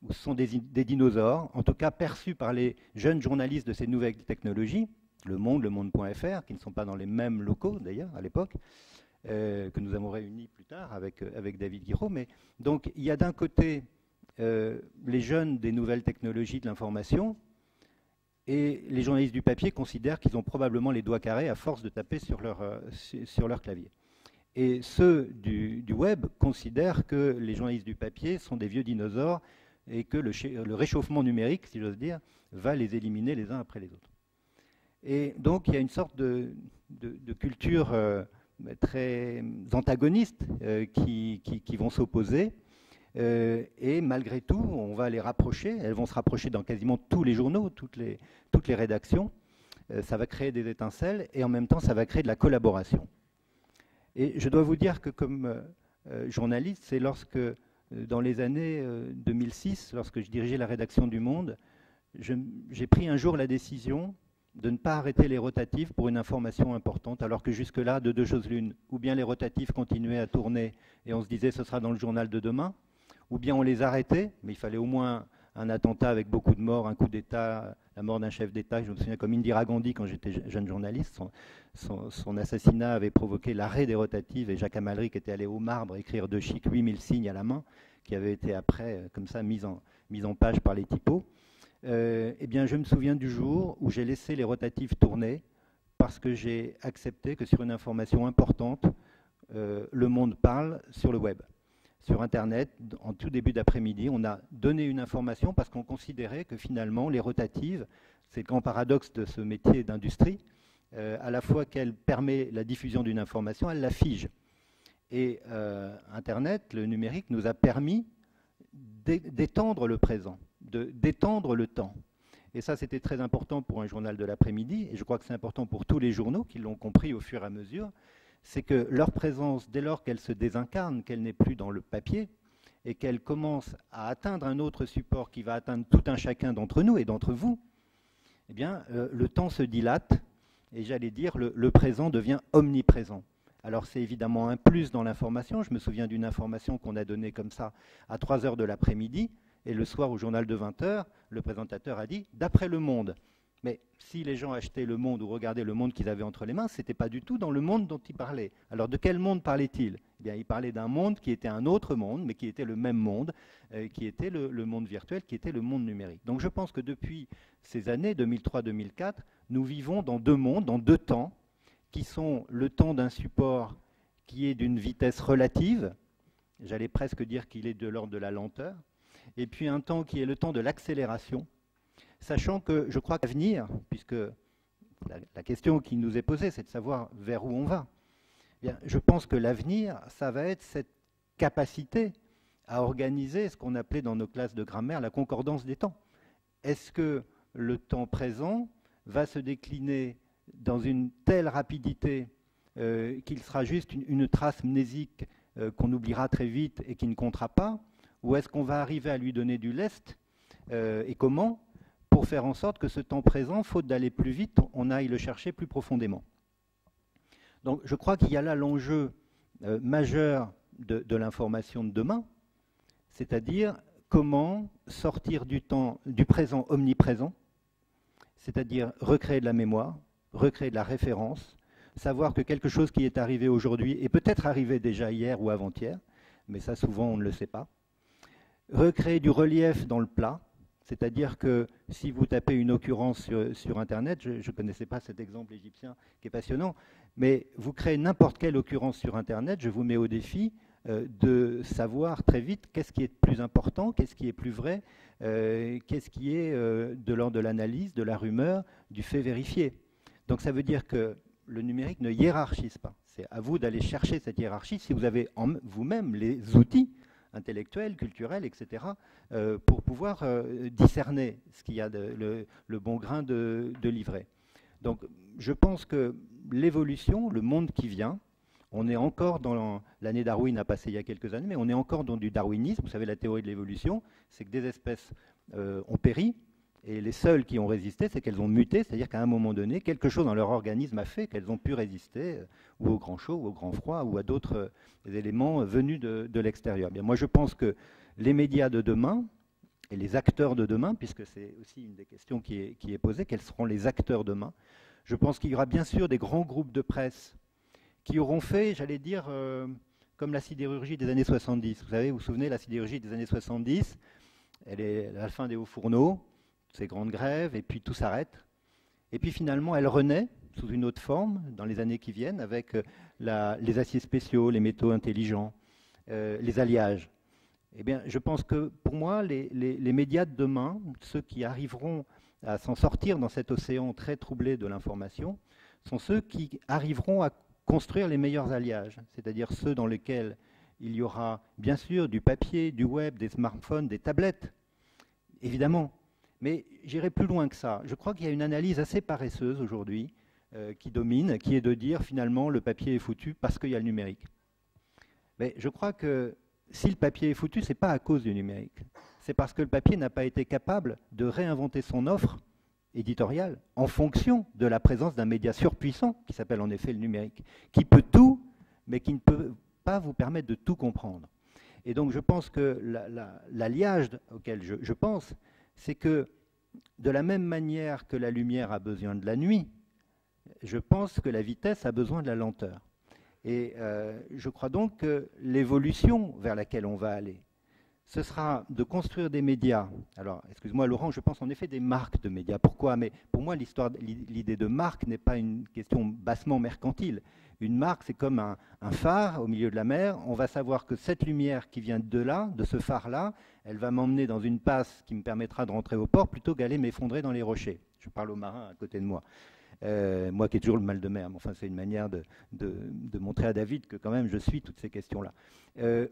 où ce sont des dinosaures, en tout cas perçus par les jeunes journalistes de ces nouvelles technologies, Le Monde, lemonde.fr, qui ne sont pas dans les mêmes locaux d'ailleurs à l'époque, que nous avons réunis plus tard avec David Guiraud. Mais donc il y a d'un côté les jeunes des nouvelles technologies de l'information, et les journalistes du papier considèrent qu'ils ont probablement les doigts carrés à force de taper sur leur clavier. Et ceux du web considèrent que les journalistes du papier sont des vieux dinosaures et que le réchauffement numérique, si j'ose dire, va les éliminer les uns après les autres. Et donc il y a une sorte de culture très antagoniste qui vont s'opposer. Et malgré tout, on va les rapprocher. Elles vont se rapprocher dans quasiment tous les journaux, toutes les rédactions. Ça va créer des étincelles et en même temps, ça va créer de la collaboration. Et je dois vous dire que comme journaliste, c'est lorsque, dans les années 2006, lorsque je dirigeais la rédaction du Monde, j'ai pris un jour la décision de ne pas arrêter les rotatifs pour une information importante, alors que jusque-là, de deux choses l'une, ou bien les rotatifs continuaient à tourner et on se disait ce sera dans le journal de demain, ou bien on les arrêtait, mais il fallait au moins un attentat avec beaucoup de morts, un coup d'État, la mort d'un chef d'État. Je me souviens comme Indira Gandhi quand j'étais jeune journaliste, son assassinat avait provoqué l'arrêt des rotatives et Jacques Amalric était allé au marbre écrire de chic 8000 signes à la main, qui avaient été après comme ça mis en page par les typos. Eh bien, je me souviens du jour où j'ai laissé les rotatives tourner parce que j'ai accepté que sur une information importante, Le Monde parle sur le web. Sur Internet, en tout début d'après-midi, on a donné une information parce qu'on considérait que finalement, les rotatives, c'est le grand paradoxe de ce métier d'industrie, à la fois qu'elle permet la diffusion d'une information, elle la fige. Et Internet, le numérique, nous a permis d'étendre le présent, d'étendre le temps. Et ça, c'était très important pour un journal de l'après-midi, et je crois que c'est important pour tous les journaux qui l'ont compris au fur et à mesure, c'est que leur présence, dès lors qu'elle se désincarne, qu'elle n'est plus dans le papier, et qu'elle commence à atteindre un autre support qui va atteindre tout un chacun d'entre nous et d'entre vous, eh bien, le temps se dilate, et j'allais dire, le présent devient omniprésent. Alors c'est évidemment un plus dans l'information. Je me souviens d'une information qu'on a donnée comme ça à 3h de l'après-midi, et le soir au journal de 20h, le présentateur a dit « D'après Le Monde ». Mais si les gens achetaient Le Monde ou regardaient Le Monde qu'ils avaient entre les mains, ce n'était pas du tout dans le monde dont ils parlaient. Alors de quel monde parlait-il? Eh bien, il parlait d'un monde qui était un autre monde, mais qui était le même monde, qui était le monde virtuel, qui était le monde numérique. Donc je pense que depuis ces années, 2003-2004, nous vivons dans deux mondes, dans deux temps, qui sont le temps d'un support qui est d'une vitesse relative, j'allais presque dire qu'il est de l'ordre de la lenteur, et puis un temps qui est le temps de l'accélération, sachant que je crois qu'à venir, puisque la question qui nous est posée, c'est de savoir vers où on va, eh bien, je pense que l'avenir, ça va être cette capacité à organiser ce qu'on appelait dans nos classes de grammaire la concordance des temps. Est-ce que le temps présent va se décliner dans une telle rapidité qu'il sera juste une trace mnésique qu'on oubliera très vite et qui ne comptera pas, ou est-ce qu'on va arriver à lui donner du lest, et comment, pour faire en sorte que ce temps présent, faute d'aller plus vite, on aille le chercher plus profondément. Donc je crois qu'il y a là l'enjeu majeur de l'information de demain, c'est-à-dire comment sortir du présent omniprésent, c'est-à-dire recréer de la mémoire, recréer de la référence, savoir que quelque chose qui est arrivé aujourd'hui est peut-être arrivé déjà hier ou avant-hier, mais ça souvent on ne le sait pas. Recréer du relief dans le plat, c'est-à-dire que si vous tapez une occurrence sur Internet, je ne connaissais pas cet exemple égyptien qui est passionnant, mais vous créez n'importe quelle occurrence sur Internet, je vous mets au défi de savoir très vite qu'est-ce qui est plus important, qu'est-ce qui est plus vrai, qu'est-ce qui est de l'ordre de l'analyse, de la rumeur, du fait vérifié. Donc ça veut dire que le numérique ne hiérarchise pas. C'est à vous d'aller chercher cette hiérarchie si vous avez vous-même les outils intellectuels, culturels, etc., pour pouvoir discerner ce qu'il y a le bon grain de livret. Donc je pense que l'évolution, le monde qui vient, on est encore dans l'année Darwin a passé il y a quelques années, mais on est encore dans du darwinisme. Vous savez, la théorie de l'évolution, c'est que des espèces ont péri, et les seules qui ont résisté, c'est qu'elles ont muté, c'est-à-dire qu'à un moment donné, quelque chose dans leur organisme a fait qu'elles ont pu résister ou au grand chaud, ou au grand froid, ou à d'autres éléments venus de l'extérieur. Bien, moi, je pense que les médias de demain et les acteurs de demain, puisque c'est aussi une des questions qui est posée, quels seront les acteurs demain? Je pense qu'il y aura bien sûr des grands groupes de presse qui auront fait, j'allais dire, comme la sidérurgie des années 70. Vous savez, vous vous souvenez, la sidérurgie des années 70, elle est à la fin des hauts fourneaux, ces grandes grèves, et puis tout s'arrête. Et puis finalement, elle renaît sous une autre forme dans les années qui viennent, avec les aciers spéciaux, les métaux intelligents, les alliages. Eh bien, je pense que pour moi, les médias de demain, ceux qui arriveront à s'en sortir dans cet océan très troublé de l'information, sont ceux qui arriveront à construire les meilleurs alliages, c'est-à-dire ceux dans lesquels il y aura bien sûr du papier, du web, des smartphones, des tablettes, évidemment. Mais j'irai plus loin que ça. Je crois qu'il y a une analyse assez paresseuse aujourd'hui qui domine, qui est de dire finalement le papier est foutu parce qu'il y a le numérique. Mais je crois que si le papier est foutu, ce n'est pas à cause du numérique. C'est parce que le papier n'a pas été capable de réinventer son offre éditoriale en fonction de la présence d'un média surpuissant qui s'appelle en effet le numérique, qui peut tout, mais qui ne peut pas vous permettre de tout comprendre. Et donc je pense que l'alliage auquel je pense, c'est que de la même manière que la lumière a besoin de la nuit, je pense que la vitesse a besoin de la lenteur. Et je crois donc que l'évolution vers laquelle on va aller, ce sera de construire des médias. Alors, excuse-moi Laurent, je pense en effet des marques de médias. Pourquoi? Mais pour moi, l'idée de marque n'est pas une question bassement mercantile. Une marque, c'est comme un phare au milieu de la mer. On va savoir que cette lumière qui vient de là, de ce phare-là, elle va m'emmener dans une passe qui me permettra de rentrer au port plutôt qu'aller m'effondrer dans les rochers. Je parle aux marins à côté de moi. Moi qui ai toujours le mal de mer, mais enfin c'est une manière de montrer à David que quand même je suis toutes ces questions-là.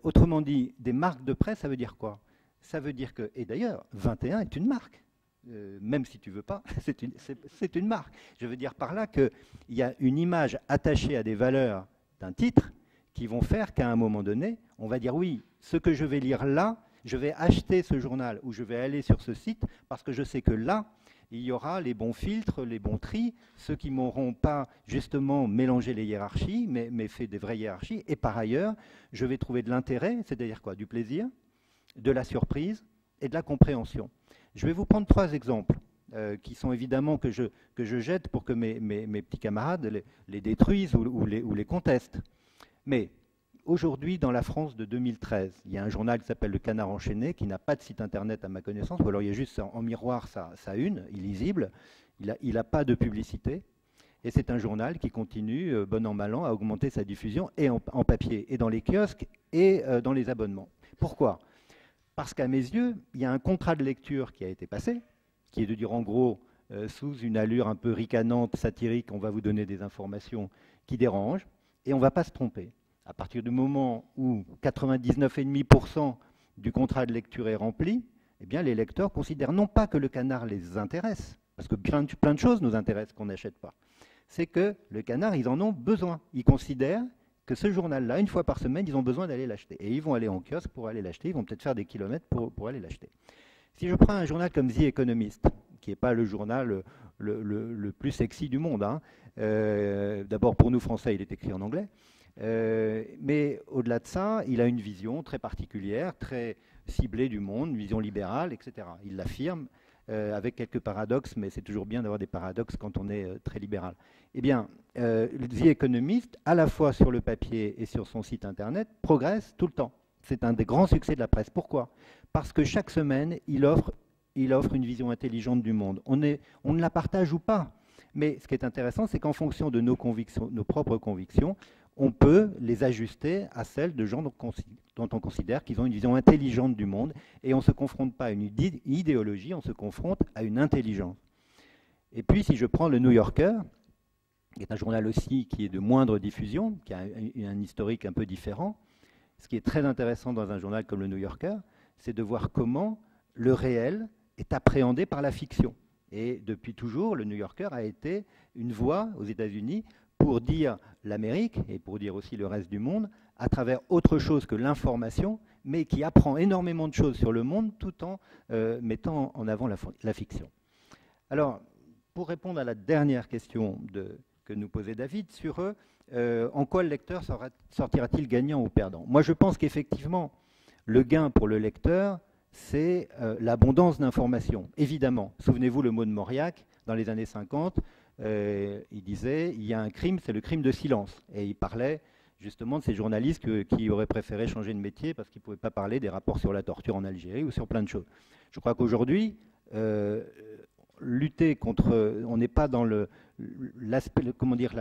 Autrement dit, des marques de presse, ça veut dire quoi? Ça veut dire que, et d'ailleurs, 21 est une marque. Même si tu ne veux pas, c'est une marque. Je veux dire par là qu'il y a une image attachée à des valeurs d'un titre qui vont faire qu'à un moment donné, on va dire oui, ce que je vais lire là, je vais acheter ce journal ou je vais aller sur ce site parce que je sais que là, il y aura les bons filtres, les bons tris, ceux qui n'auront pas justement mélangé les hiérarchies, mais fait des vraies hiérarchies. Et par ailleurs, je vais trouver de l'intérêt, c'est-à-dire quoi? Du plaisir, de la surprise et de la compréhension. Je vais vous prendre 3 exemples. qui sont évidemment que je jette pour que mes petits camarades les détruisent ou les contestent. Mais aujourd'hui, dans la France de 2013, il y a un journal qui s'appelle Le Canard enchaîné, qui n'a pas de site internet à ma connaissance, ou alors il y a juste en miroir sa une, illisible, il n'a pas de publicité, et c'est un journal qui continue, bon an mal an, à augmenter sa diffusion, et en papier, et dans les kiosques, et dans les abonnements. Pourquoi ? Parce qu'à mes yeux, il y a un contrat de lecture qui a été passé, qui est de dire en gros, sous une allure un peu ricanante, satirique, on va vous donner des informations qui dérangent, et on ne va pas se tromper. À partir du moment où 99,5% du contrat de lecture est rempli, eh bien les lecteurs considèrent non pas que le canard les intéresse, parce que plein de choses nous intéressent qu'on n'achète pas, c'est que le canard, ils en ont besoin. Ils considèrent que ce journal-là, une fois par semaine, ils ont besoin d'aller l'acheter. Et ils vont aller en kiosque pour aller l'acheter, ils vont peut-être faire des kilomètres pour aller l'acheter. Si je prends un journal comme The Economist, qui n'est pas le journal le plus sexy du monde, hein, d'abord pour nous Français, il est écrit en anglais, mais au-delà de ça, il a une vision très particulière, très ciblée du monde, une vision libérale, etc. Il l'affirme avec quelques paradoxes, mais c'est toujours bien d'avoir des paradoxes quand on est très libéral. Eh bien, The Economist, à la fois sur le papier et sur son site internet, progresse tout le temps. C'est un des grands succès de la presse. Pourquoi ? Parce que chaque semaine, il offre une vision intelligente du monde. On ne la partage ou pas, mais ce qui est intéressant, c'est qu'en fonction de nos convictions, nos propres convictions, on peut les ajuster à celles de gens dont on considère qu'ils ont une vision intelligente du monde, et on ne se confronte pas à une idéologie, on se confronte à une intelligence. Et puis, si je prends le New Yorker, qui est un journal aussi qui est de moindre diffusion, qui a un historique un peu différent, ce qui est très intéressant dans un journal comme le New Yorker, c'est de voir comment le réel est appréhendé par la fiction. Et depuis toujours, le New Yorker a été une voix aux États-Unis pour dire l'Amérique, et pour dire aussi le reste du monde, à travers autre chose que l'information, mais qui apprend énormément de choses sur le monde tout en mettant en avant la fiction. Alors, pour répondre à la dernière question que nous posait David sur en quoi le lecteur sortira-t-il gagnant ou perdant ? Moi, je pense qu'effectivement, le gain pour le lecteur, c'est l'abondance d'informations. Évidemment, souvenez-vous le mot de Mauriac, dans les années 50, il disait, il y a un crime, c'est le crime de silence. Et il parlait justement de ces journalistes qui auraient préféré changer de métier parce qu'ils ne pouvaient pas parler des rapports sur la torture en Algérie ou sur plein de choses. Je crois qu'aujourd'hui, lutter contre, on n'est pas dans la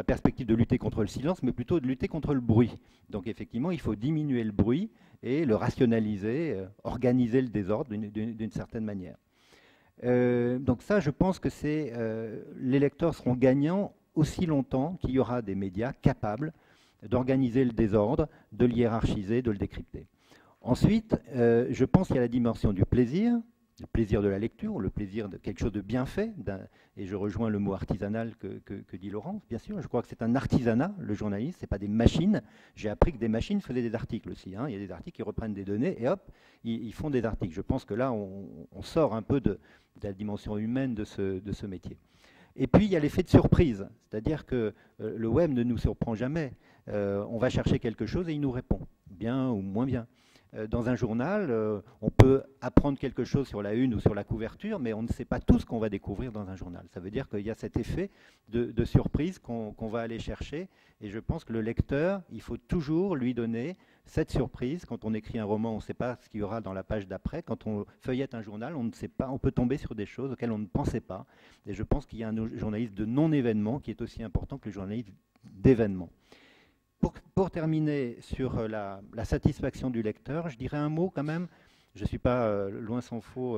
perspective de lutter contre le silence, mais plutôt de lutter contre le bruit. Donc effectivement, il faut diminuer le bruit et le rationaliser, organiser le désordre d'une certaine manière. Donc ça, je pense que les lecteurs seront gagnants aussi longtemps qu'il y aura des médias capables d'organiser le désordre, de le hiérarchiser, de le décrypter. Ensuite, je pense qu'il y a la dimension du plaisir, le plaisir de la lecture, le plaisir de quelque chose de bien fait, et je rejoins le mot artisanal que dit Laurent, bien sûr, je crois que c'est un artisanat, le journalisme, ce n'est pas des machines. J'ai appris que des machines faisaient des articles aussi, hein. Il y a des articles qui reprennent des données et hop, ils font des articles. Je pense que là, on sort un peu de la dimension humaine de ce métier. Et puis, il y a l'effet de surprise, c'est-à-dire que le web ne nous surprend jamais. On va chercher quelque chose et il nous répond, bien ou moins bien. Dans un journal, on peut apprendre quelque chose sur la une ou sur la couverture, mais on ne sait pas tout ce qu'on va découvrir dans un journal. Ça veut dire qu'il y a cet effet de surprise qu'on va aller chercher. Et je pense que le lecteur, il faut toujours lui donner cette surprise. Quand on écrit un roman, on ne sait pas ce qu'il y aura dans la page d'après. Quand on feuillette un journal, on ne sait pas, on peut tomber sur des choses auxquelles on ne pensait pas. Et je pense qu'il y a un journaliste de non-événement qui est aussi important que le journaliste d'événement. Pour terminer sur la satisfaction du lecteur, je dirais un mot quand même. Je ne suis pas, loin s'en faut,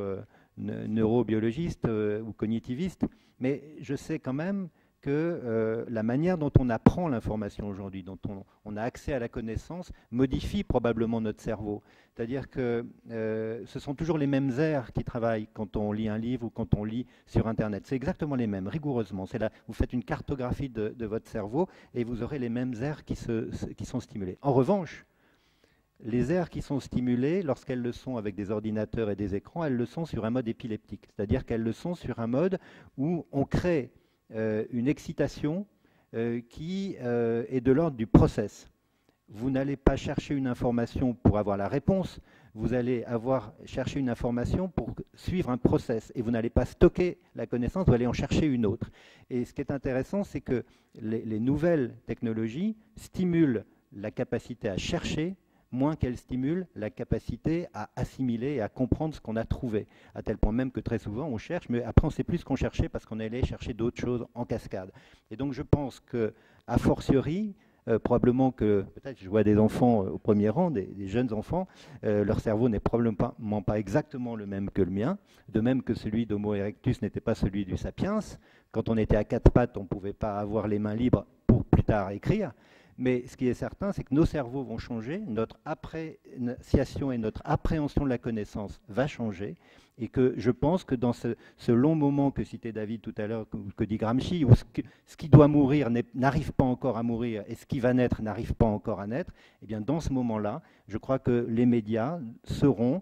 neurobiologiste ou cognitiviste, mais je sais quand même que la manière dont on apprend l'information aujourd'hui, dont on a accès à la connaissance, modifie probablement notre cerveau. C'est-à-dire que ce sont toujours les mêmes aires qui travaillent quand on lit un livre ou quand on lit sur Internet. C'est exactement les mêmes, rigoureusement. Vous faites une cartographie de votre cerveau et vous aurez les mêmes aires qui sont stimulées. En revanche, les aires qui sont stimulées, lorsqu'elles le sont avec des ordinateurs et des écrans, elles le sont sur un mode épileptique. C'est-à-dire qu'elles le sont sur un mode où on crée une excitation qui est de l'ordre du process, vous n'allez pas chercher une information pour avoir la réponse, vous allez chercher une information pour suivre un process. Et vous n'allez pas stocker la connaissance, vous allez en chercher une autre. Et ce qui est intéressant, c'est que les nouvelles technologies stimulent la capacité à chercher, moins qu'elles stimulent la capacité à assimiler et à comprendre ce qu'on a trouvé. À tel point même que très souvent, on cherche, mais après, on ne sait plus ce qu'on cherchait parce qu'on allait chercher d'autres choses en cascade. Et donc, je pense qu'à fortiori, probablement que, peut-être je vois des enfants au premier rang, des jeunes enfants, leur cerveau n'est probablement pas exactement le même que le mien, de même que celui d'Homo erectus n'était pas celui du sapiens. Quand on était à quatre pattes, on ne pouvait pas avoir les mains libres pour plus tard écrire. Mais ce qui est certain, c'est que nos cerveaux vont changer, notre appréciation et notre appréhension de la connaissance va changer, et que je pense que dans ce long moment que citait David tout à l'heure, que dit Gramsci, où ce qui doit mourir n'arrive pas encore à mourir, et ce qui va naître n'arrive pas encore à naître, eh bien dans ce moment-là, je crois que les médias seront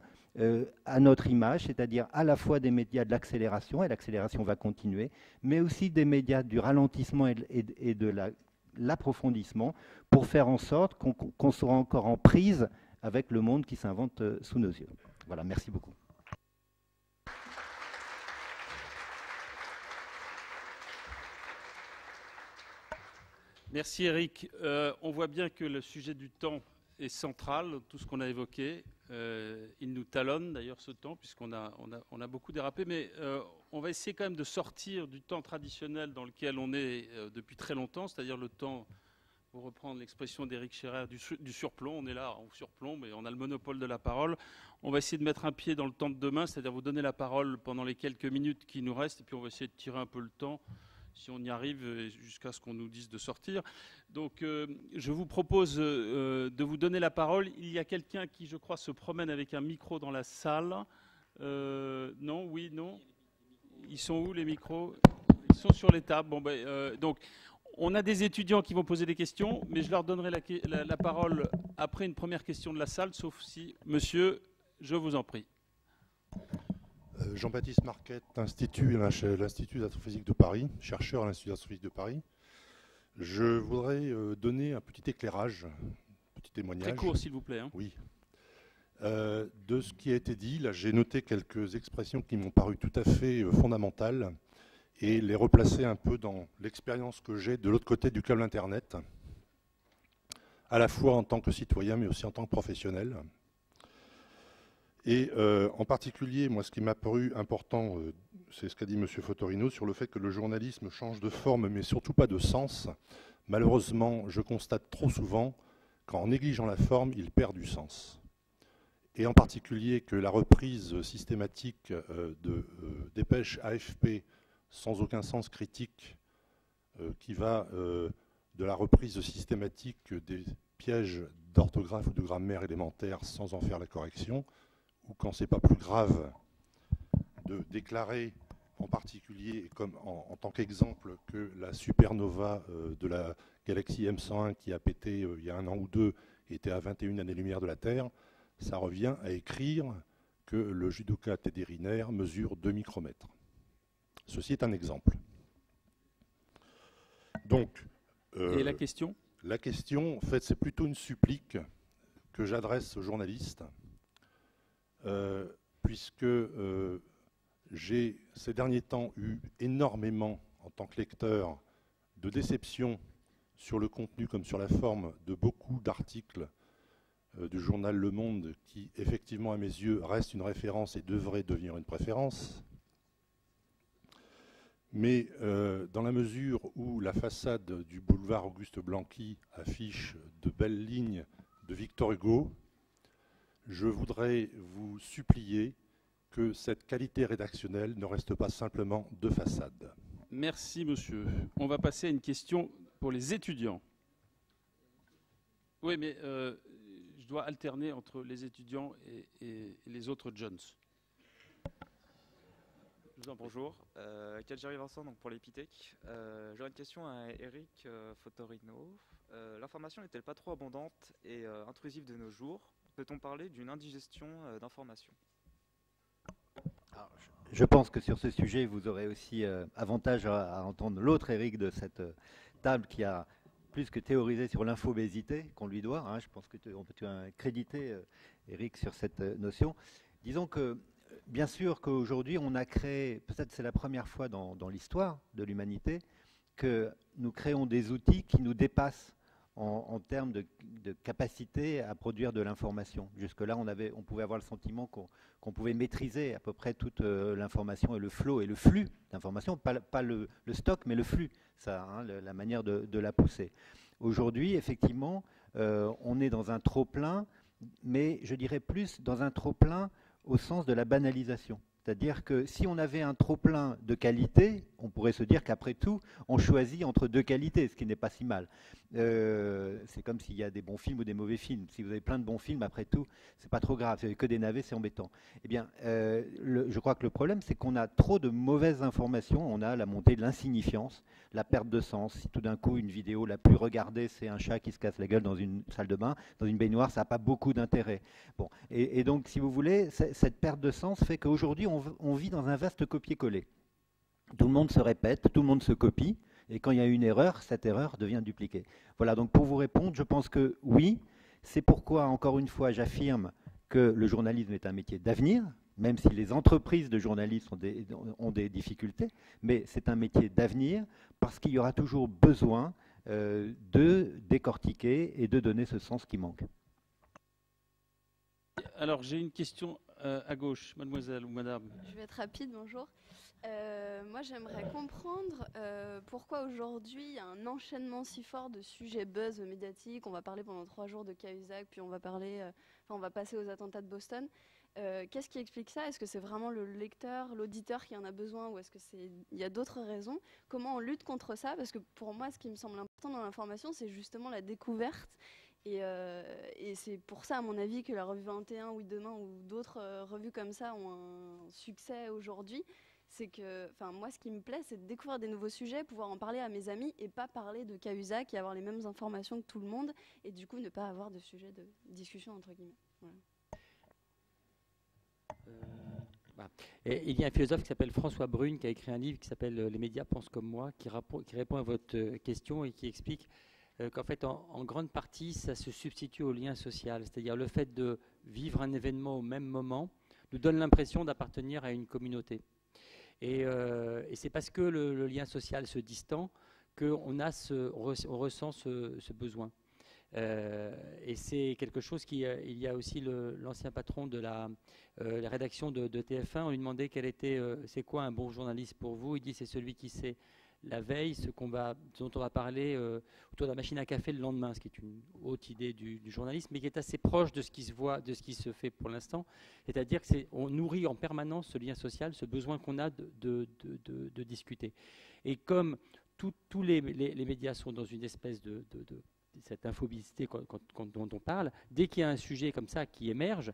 à notre image, c'est-à-dire à la fois des médias de l'accélération, et l'accélération va continuer, mais aussi des médias du ralentissement et de l'approfondissement, pour faire en sorte qu'on sera encore en prise avec le monde qui s'invente sous nos yeux. Voilà, merci beaucoup. Merci Eric. On voit bien que le sujet du temps est central, tout ce qu'on a évoqué. Il nous talonne d'ailleurs ce temps, puisqu'on a beaucoup dérapé, mais on va essayer quand même de sortir du temps traditionnel dans lequel on est depuis très longtemps, c'est-à-dire le temps, pour reprendre l'expression d'Éric Scherer, du surplomb. On est là, on surplombe et on a le monopole de la parole. On va essayer de mettre un pied dans le temps de demain, c'est-à-dire vous donner la parole pendant les quelques minutes qui nous restent, et puis on va essayer de tirer un peu le temps, si on y arrive, jusqu'à ce qu'on nous dise de sortir. Donc je vous propose de vous donner la parole. Il y a quelqu'un qui, je crois, se promène avec un micro dans la salle. Non, oui, non. Ils sont où les micros? Ils sont sur les tables. Bon, donc, on a des étudiants qui vont poser des questions, mais je leur donnerai la parole après une première question de la salle, sauf si, monsieur, je vous en prie. Jean-Baptiste Marquette, l'Institut d'astrophysique de Paris, chercheur à l'Institut d'astrophysique de Paris. Je voudrais donner un petit éclairage, un petit témoignage. Très court, s'il vous plaît. Hein. Oui. De ce qui a été dit, là, j'ai noté quelques expressions qui m'ont paru tout à fait fondamentales et les replacer un peu dans l'expérience que j'ai de l'autre côté du câble Internet, à la fois en tant que citoyen, mais aussi en tant que professionnel. Et en particulier, moi, ce qui m'a paru important, c'est ce qu'a dit M. Fotorino sur le fait que le journalisme change de forme, mais surtout pas de sens. Malheureusement, je constate trop souvent qu'en négligeant la forme, il perd du sens. Et en particulier que la reprise systématique de dépêches AFP sans aucun sens critique, qui va de la reprise systématique des pièges d'orthographe ou de grammaire élémentaire sans en faire la correction, ou quand c'est pas plus grave de déclarer en particulier, comme en tant qu'exemple, que la supernova de la galaxie M101 qui a pété il y a 1 an ou 2 était à 21 années-lumière de la Terre, ça revient à écrire que le judoka Teddy Riner mesure 2 micromètres. Ceci est un exemple. Donc, et la question ? La question, en fait, c'est plutôt une supplique que j'adresse aux journalistes, puisque j'ai ces derniers temps eu énormément, en tant que lecteur, de déception sur le contenu comme sur la forme de beaucoup d'articles du journal Le Monde qui, effectivement, à mes yeux, reste une référence et devrait devenir une préférence. Mais dans la mesure où la façade du boulevard Auguste Blanqui affiche de belles lignes de Victor Hugo, je voudrais vous supplier que cette qualité rédactionnelle ne reste pas simplement de façade. Merci, monsieur. On va passer à une question pour les étudiants. Oui, mais je dois alterner entre les étudiants et les autres Jones. Bonjour, Kadjari Vincent donc pour l'Épithèque. J'aurais une question à Eric Fotorino. L'information n'est-elle pas trop abondante et intrusive de nos jours? Peut-on parler d'une indigestion d'informations? Je pense que sur ce sujet, vous aurez aussi avantage à entendre l'autre Eric de cette table qui a plus que théoriser sur l'infobésité qu'on lui doit. Hein, je pense que tu as crédité, Eric, sur cette notion. Disons que, bien sûr qu'aujourd'hui, on a créé, peut-être c'est la première fois dans l'histoire de l'humanité, que nous créons des outils qui nous dépassent en termes de capacité à produire de l'information. Jusque-là, on pouvait avoir le sentiment qu'on pouvait maîtriser à peu près toute l'information et le flow et le flux d'information, pas le stock, mais le flux, ça, hein, la manière de la pousser. Aujourd'hui, effectivement, on est dans un trop-plein, mais je dirais plus dans un trop-plein au sens de la banalisation. C'est-à-dire que si on avait un trop-plein de qualité, on pourrait se dire qu'après tout, on choisit entre deux qualités, ce qui n'est pas si mal. C'est comme s'il y a des bons films ou des mauvais films. Si vous avez plein de bons films, après tout, c'est pas trop grave. Si vous avez que des navets, c'est embêtant. Eh bien, je crois que le problème, c'est qu'on a trop de mauvaises informations. On a la montée de l'insignifiance, la perte de sens. Si tout d'un coup, une vidéo la plus regardée, c'est un chat qui se casse la gueule dans une salle de bain, dans une baignoire, ça n'a pas beaucoup d'intérêt. Bon, et donc, si vous voulez, cette perte de sens fait qu'aujourd'hui, on vit dans un vaste copier-coller. Tout le monde se répète, tout le monde se copie, et quand il y a une erreur, cette erreur devient dupliquée. Voilà, donc pour vous répondre, je pense que oui, c'est pourquoi, encore une fois, j'affirme que le journalisme est un métier d'avenir, même si les entreprises de journalistes ont des difficultés, mais c'est un métier d'avenir, parce qu'il y aura toujours besoin de décortiquer et de donner ce sens qui manque. Alors, j'ai une question à gauche, mademoiselle ou madame. Je vais être rapide, bonjour. Moi, j'aimerais comprendre pourquoi aujourd'hui il y a un enchaînement si fort de sujets buzz médiatiques. On va parler pendant 3 jours de Cahuzac, puis on va passer aux attentats de Boston. Qu'est-ce qui explique ça? Est-ce que c'est vraiment le lecteur, l'auditeur qui en a besoin, ou est-ce que il y a d'autres raisons? Comment on lutte contre ça? Parce que pour moi, ce qui me semble important dans l'information, c'est justement la découverte. Et c'est pour ça, à mon avis, que la revue 21, Oui Demain ou d'autres revues comme ça ont un succès aujourd'hui. C'est que, moi, ce qui me plaît, c'est de découvrir des nouveaux sujets, pouvoir en parler à mes amis et pas parler de Cahuzac et avoir les mêmes informations que tout le monde et du coup ne pas avoir de sujet de discussion entre guillemets. Voilà. Et il y a un philosophe qui s'appelle François Brune qui a écrit un livre qui s'appelle Les médias pensent comme moi, qui répond à votre question et qui explique qu'en fait, en grande partie, ça se substitue au lien social. C'est-à-dire le fait de vivre un événement au même moment nous donne l'impression d'appartenir à une communauté. Et c'est parce que le lien social se distend qu'on ressent ce besoin. Et c'est quelque chose il y a aussi l'ancien patron de la rédaction de TF1, on lui demandait c'est quoi un bon journaliste pour vous. Il dit c'est celui qui sait la veille dont on va parler autour de la machine à café le lendemain, ce qui est une haute idée du journalisme, mais qui est assez proche de ce qui se voit, de ce qui se fait pour l'instant. C'est-à-dire qu'on nourrit en permanence ce lien social, ce besoin qu'on a de discuter. Et comme tous les médias sont dans une espèce de cette infobésité dont on parle, dès qu'il y a un sujet comme ça qui émerge,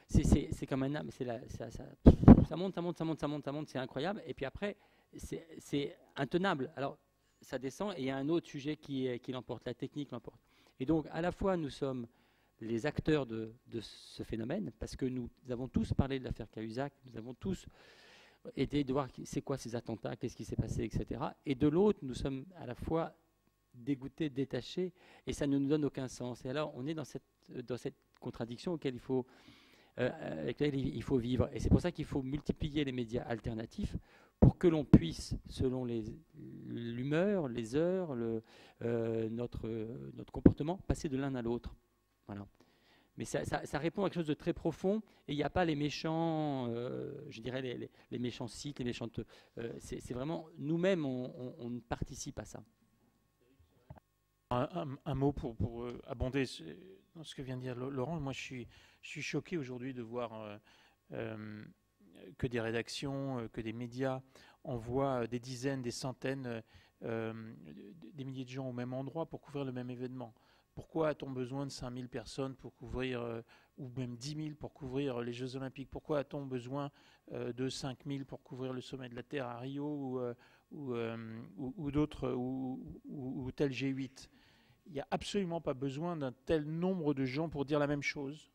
c'est comme un âme, ça monte, c'est incroyable, et puis après, c'est intenable. Alors, ça descend, et il y a un autre sujet qui l'emporte, la technique l'emporte. Et donc, à la fois, nous sommes les acteurs de ce phénomène, parce que nous avons tous parlé de l'affaire Cahuzac, nous avons tous été de voir c'est quoi ces attentats, qu'est-ce qui s'est passé, etc. Et de l'autre, nous sommes à la fois dégoûtés, détachés, et ça ne nous donne aucun sens. Et alors, on est dans cette contradiction avec laquelle il faut vivre. Et c'est pour ça qu'il faut multiplier les médias alternatifs pour que l'on puisse, selon l'humeur, les heures, notre comportement, passer de l'un à l'autre. Voilà. Mais ça répond à quelque chose de très profond, et il n'y a pas les méchants, je dirais les méchants sites, les méchantes... c'est vraiment, nous-mêmes, on participe à ça. Un mot pour abonder dans ce que vient de dire Laurent. Moi, je suis choqué aujourd'hui de voir que des rédactions, que des médias envoient des dizaines, des centaines, des milliers de gens au même endroit pour couvrir le même événement. Pourquoi a-t-on besoin de 5000 personnes pour couvrir, ou même 10 000 pour couvrir les Jeux Olympiques? Pourquoi a-t-on besoin de 5000 pour couvrir le sommet de la Terre à Rio ou d'autres, ou tel G8? Il n'y a absolument pas besoin d'un tel nombre de gens pour dire la même chose.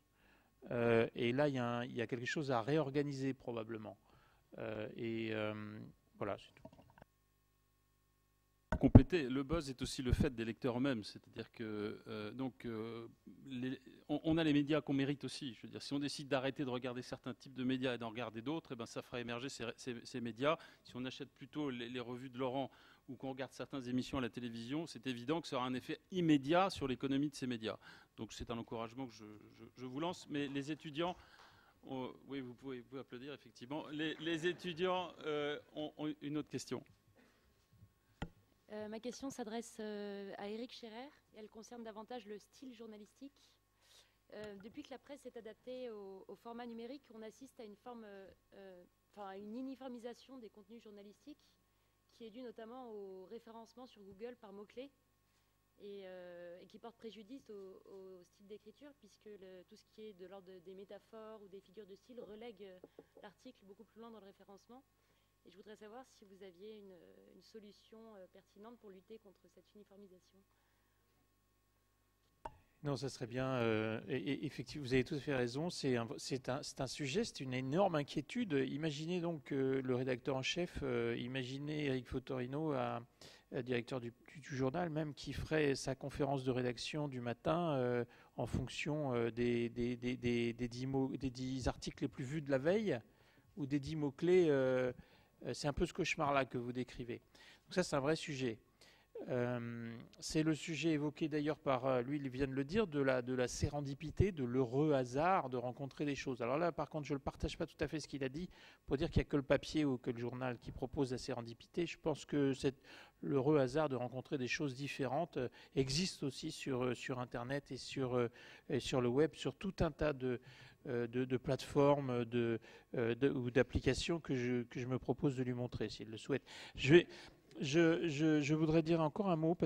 Et là, il y a quelque chose à réorganiser probablement. Voilà, c'est tout. compléter. Le buzz est aussi le fait des lecteurs eux-mêmes. C'est-à-dire que on a les médias qu'on mérite aussi. Je veux dire, si on décide d'arrêter de regarder certains types de médias et d'en regarder d'autres, ça fera émerger ces médias. Si on achète plutôt les revues de Laurent ou qu'on regarde certaines émissions à la télévision, c'est évident que ça aura un effet immédiat sur l'économie de ces médias. Donc c'est un encouragement que je vous lance. Mais les étudiants... oui, vous pouvez applaudir, effectivement. Les étudiants ont une autre question. Ma question s'adresse à Éric Scherer et elle concerne davantage le style journalistique. Depuis que la presse est adaptée au format numérique, on assiste à à une uniformisation des contenus journalistiques qui est due notamment au référencement sur Google par mots-clés et qui porte préjudice au style d'écriture puisque tout ce qui est de l'ordre des métaphores ou des figures de style relègue l'article beaucoup plus loin dans le référencement. Et je voudrais savoir si vous aviez une solution pertinente pour lutter contre cette uniformisation. Non, ça serait bien. Et effectivement, vous avez tout à fait raison. C'est un sujet, c'est une énorme inquiétude. Imaginez donc le rédacteur en chef, imaginez Eric Fotorino, directeur du journal même, qui ferait sa conférence de rédaction du matin en fonction des 10 articles les plus vus de la veille ou des 10 mots-clés. C'est un peu ce cauchemar-là que vous décrivez. Donc ça, c'est un vrai sujet. C'est le sujet évoqué d'ailleurs par, lui, il vient de le dire, de la sérendipité, de l'heureux hasard de rencontrer des choses. Alors là, par contre, je ne partage pas tout à fait ce qu'il a dit pour dire qu'il n'y a que le papier ou que le journal qui propose la sérendipité. Je pense que l'heureux hasard de rencontrer des choses différentes existe aussi sur Internet et sur le web, sur tout un tas de plateformes ou d'applications que je me propose de lui montrer s'il le souhaite. Je voudrais dire encore un mot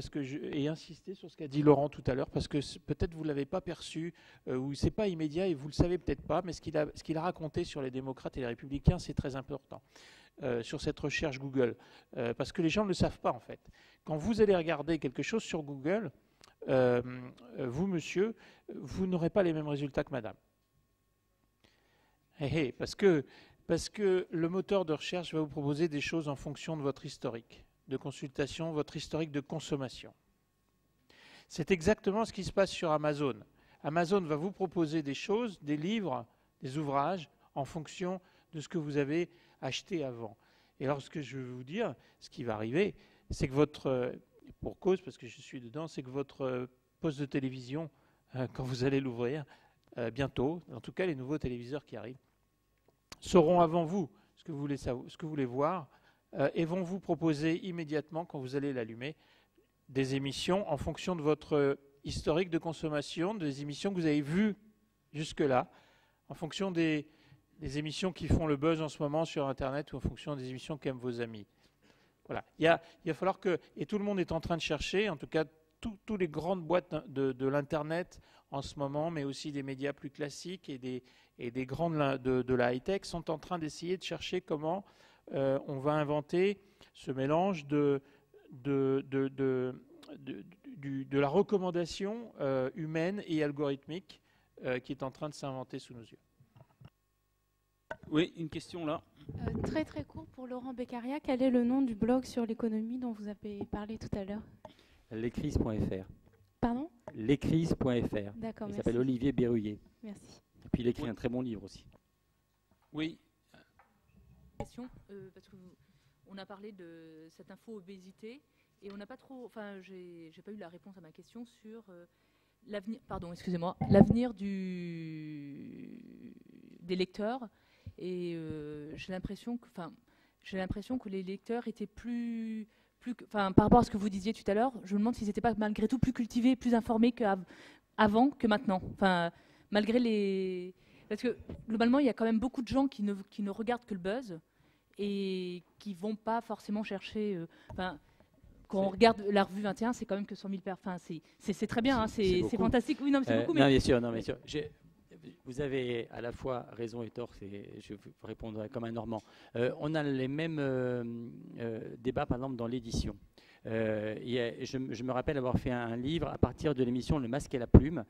et insister sur ce qu'a dit Laurent tout à l'heure parce que peut-être vous ne l'avez pas perçu ou c'est pas immédiat et vous le savez peut-être pas, mais ce qu'il a raconté sur les démocrates et les républicains, c'est très important sur cette recherche Google parce que les gens ne le savent pas en fait. Quand vous allez regarder quelque chose sur Google, vous monsieur, vous n'aurez pas les mêmes résultats que madame. Parce que le moteur de recherche va vous proposer des choses en fonction de votre historique de consultation, votre historique de consommation. C'est exactement ce qui se passe sur Amazon. Amazon va vous proposer des choses, des livres, des ouvrages, en fonction de ce que vous avez acheté avant. Et alors, ce que je veux vous dire, ce qui va arriver, c'est que pour cause, parce que je suis dedans, c'est que votre poste de télévision, quand vous allez l'ouvrir, bientôt, en tout cas les nouveaux téléviseurs qui arrivent, sauront avant vous ce que vous voulez voir et vont vous proposer immédiatement, quand vous allez l'allumer, des émissions en fonction de votre historique de consommation, des émissions que vous avez vues jusque-là, en fonction des émissions qui font le buzz en ce moment sur Internet ou en fonction des émissions qu'aiment vos amis. Voilà. Il va falloir que, et tout le monde est en train de chercher, en tout cas toutes les grandes boîtes de l'Internet en ce moment, mais aussi des médias plus classiques et des grandes de la high-tech sont en train d'essayer de chercher comment on va inventer ce mélange de la recommandation humaine et algorithmique qui est en train de s'inventer sous nos yeux. Oui, une question là. Très très court pour Laurent Beccaria. Quel est le nom du blog sur l'économie dont vous avez parlé tout à l'heure? L'écrise.fr. Pardon? L'écrise.fr. D'accord, il merci. s'appelle Olivier Berruyer. Merci. Et puis il écrit un très bon livre aussi. Oui. Question, parce qu'on a parlé de cette info-obésité et on n'a pas trop, enfin, j'ai pas eu la réponse à ma question sur l'avenir, pardon, excusez-moi, l'avenir des lecteurs et j'ai l'impression que les lecteurs étaient plus, par rapport à ce que vous disiez tout à l'heure, je me demande s'ils n'étaient pas malgré tout plus cultivés, plus informés qu'avant que maintenant. Enfin, malgré parce que globalement, il y a quand même beaucoup de gens qui ne regardent que le buzz et qui ne vont pas forcément chercher. Quand on regarde la revue 21, c'est quand même que 100 000 personnes. C'est très bien, hein, c'est fantastique. Oui, non, mais c'est beaucoup. Non, bien sûr, non, bien sûr. Vous avez à la fois raison et tort, je vous répondrai comme un Normand. On a les mêmes débats, par exemple, dans l'édition. Je me rappelle avoir fait un livre à partir de l'émission Le Masque et la Plume,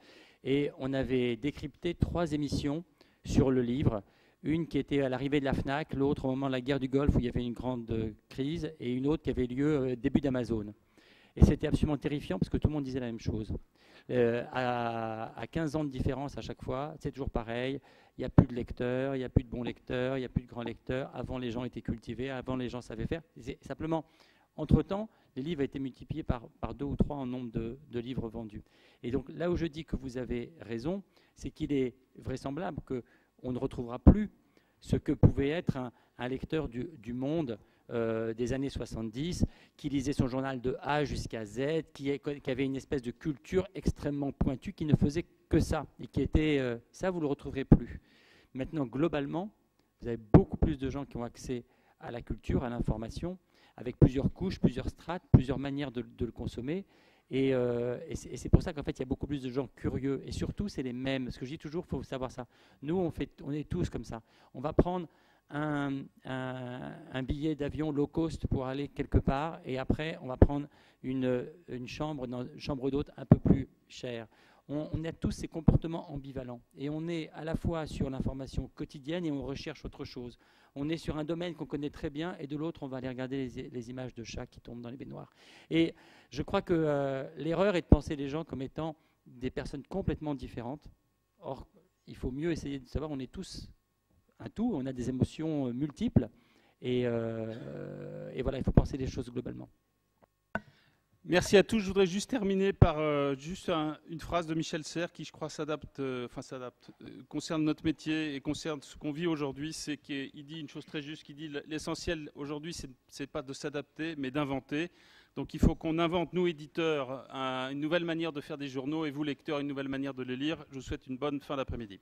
et on avait décrypté 3 émissions sur le livre. Une qui était à l'arrivée de la FNAC, l'autre au moment de la guerre du Golfe où il y avait une grande crise, et une autre qui avait lieu début d'Amazon. Et c'était absolument terrifiant parce que tout le monde disait la même chose. À 15 ans de différence à chaque fois, c'est toujours pareil. Il n'y a plus de lecteurs, il n'y a plus de bons lecteurs, il n'y a plus de grands lecteurs. Avant, les gens étaient cultivés, avant, les gens savaient faire. Simplement, entre-temps, les livres ont été multipliés par 2 ou 3 en nombre de livres vendus. Et donc, là où je dis que vous avez raison, c'est qu'il est vraisemblable qu'on ne retrouvera plus ce que pouvait être un lecteur du Monde des années 70, qui lisait son journal de A jusqu'à Z, qui avait une espèce de culture extrêmement pointue, qui ne faisait que ça, et qui était... ça, vous ne le retrouverez plus. Maintenant, globalement, vous avez beaucoup plus de gens qui ont accès à la culture, à l'information, avec plusieurs couches, plusieurs strates, plusieurs manières de le consommer. Et c'est pour ça qu'en fait, il y a beaucoup plus de gens curieux. Et surtout, c'est les mêmes. Ce que je dis toujours, il faut savoir ça. Nous, on est tous comme ça. On va prendre un billet d'avion low cost pour aller quelque part, et après, on va prendre une chambre d'hôte un peu plus chère. On a tous ces comportements ambivalents. Et on est à la fois sur l'information quotidienne et on recherche autre chose. On est sur un domaine qu'on connaît très bien, et de l'autre, on va aller regarder les images de chats qui tombent dans les baignoires. Et je crois que l'erreur est de penser les gens comme étant des personnes complètement différentes. Or, il faut mieux essayer de savoir, on est tous un tout, on a des émotions multiples, et voilà, il faut penser les choses globalement. Merci à tous. Je voudrais juste terminer par juste une phrase de Michel Serres qui, je crois, concerne notre métier et concerne ce qu'on vit aujourd'hui. C'est qu'il dit une chose très juste, qui dit l'essentiel aujourd'hui, c'est pas de s'adapter, mais d'inventer. Donc il faut qu'on invente, nous éditeurs, une nouvelle manière de faire des journaux, et vous lecteurs, une nouvelle manière de les lire. Je vous souhaite une bonne fin d'après-midi.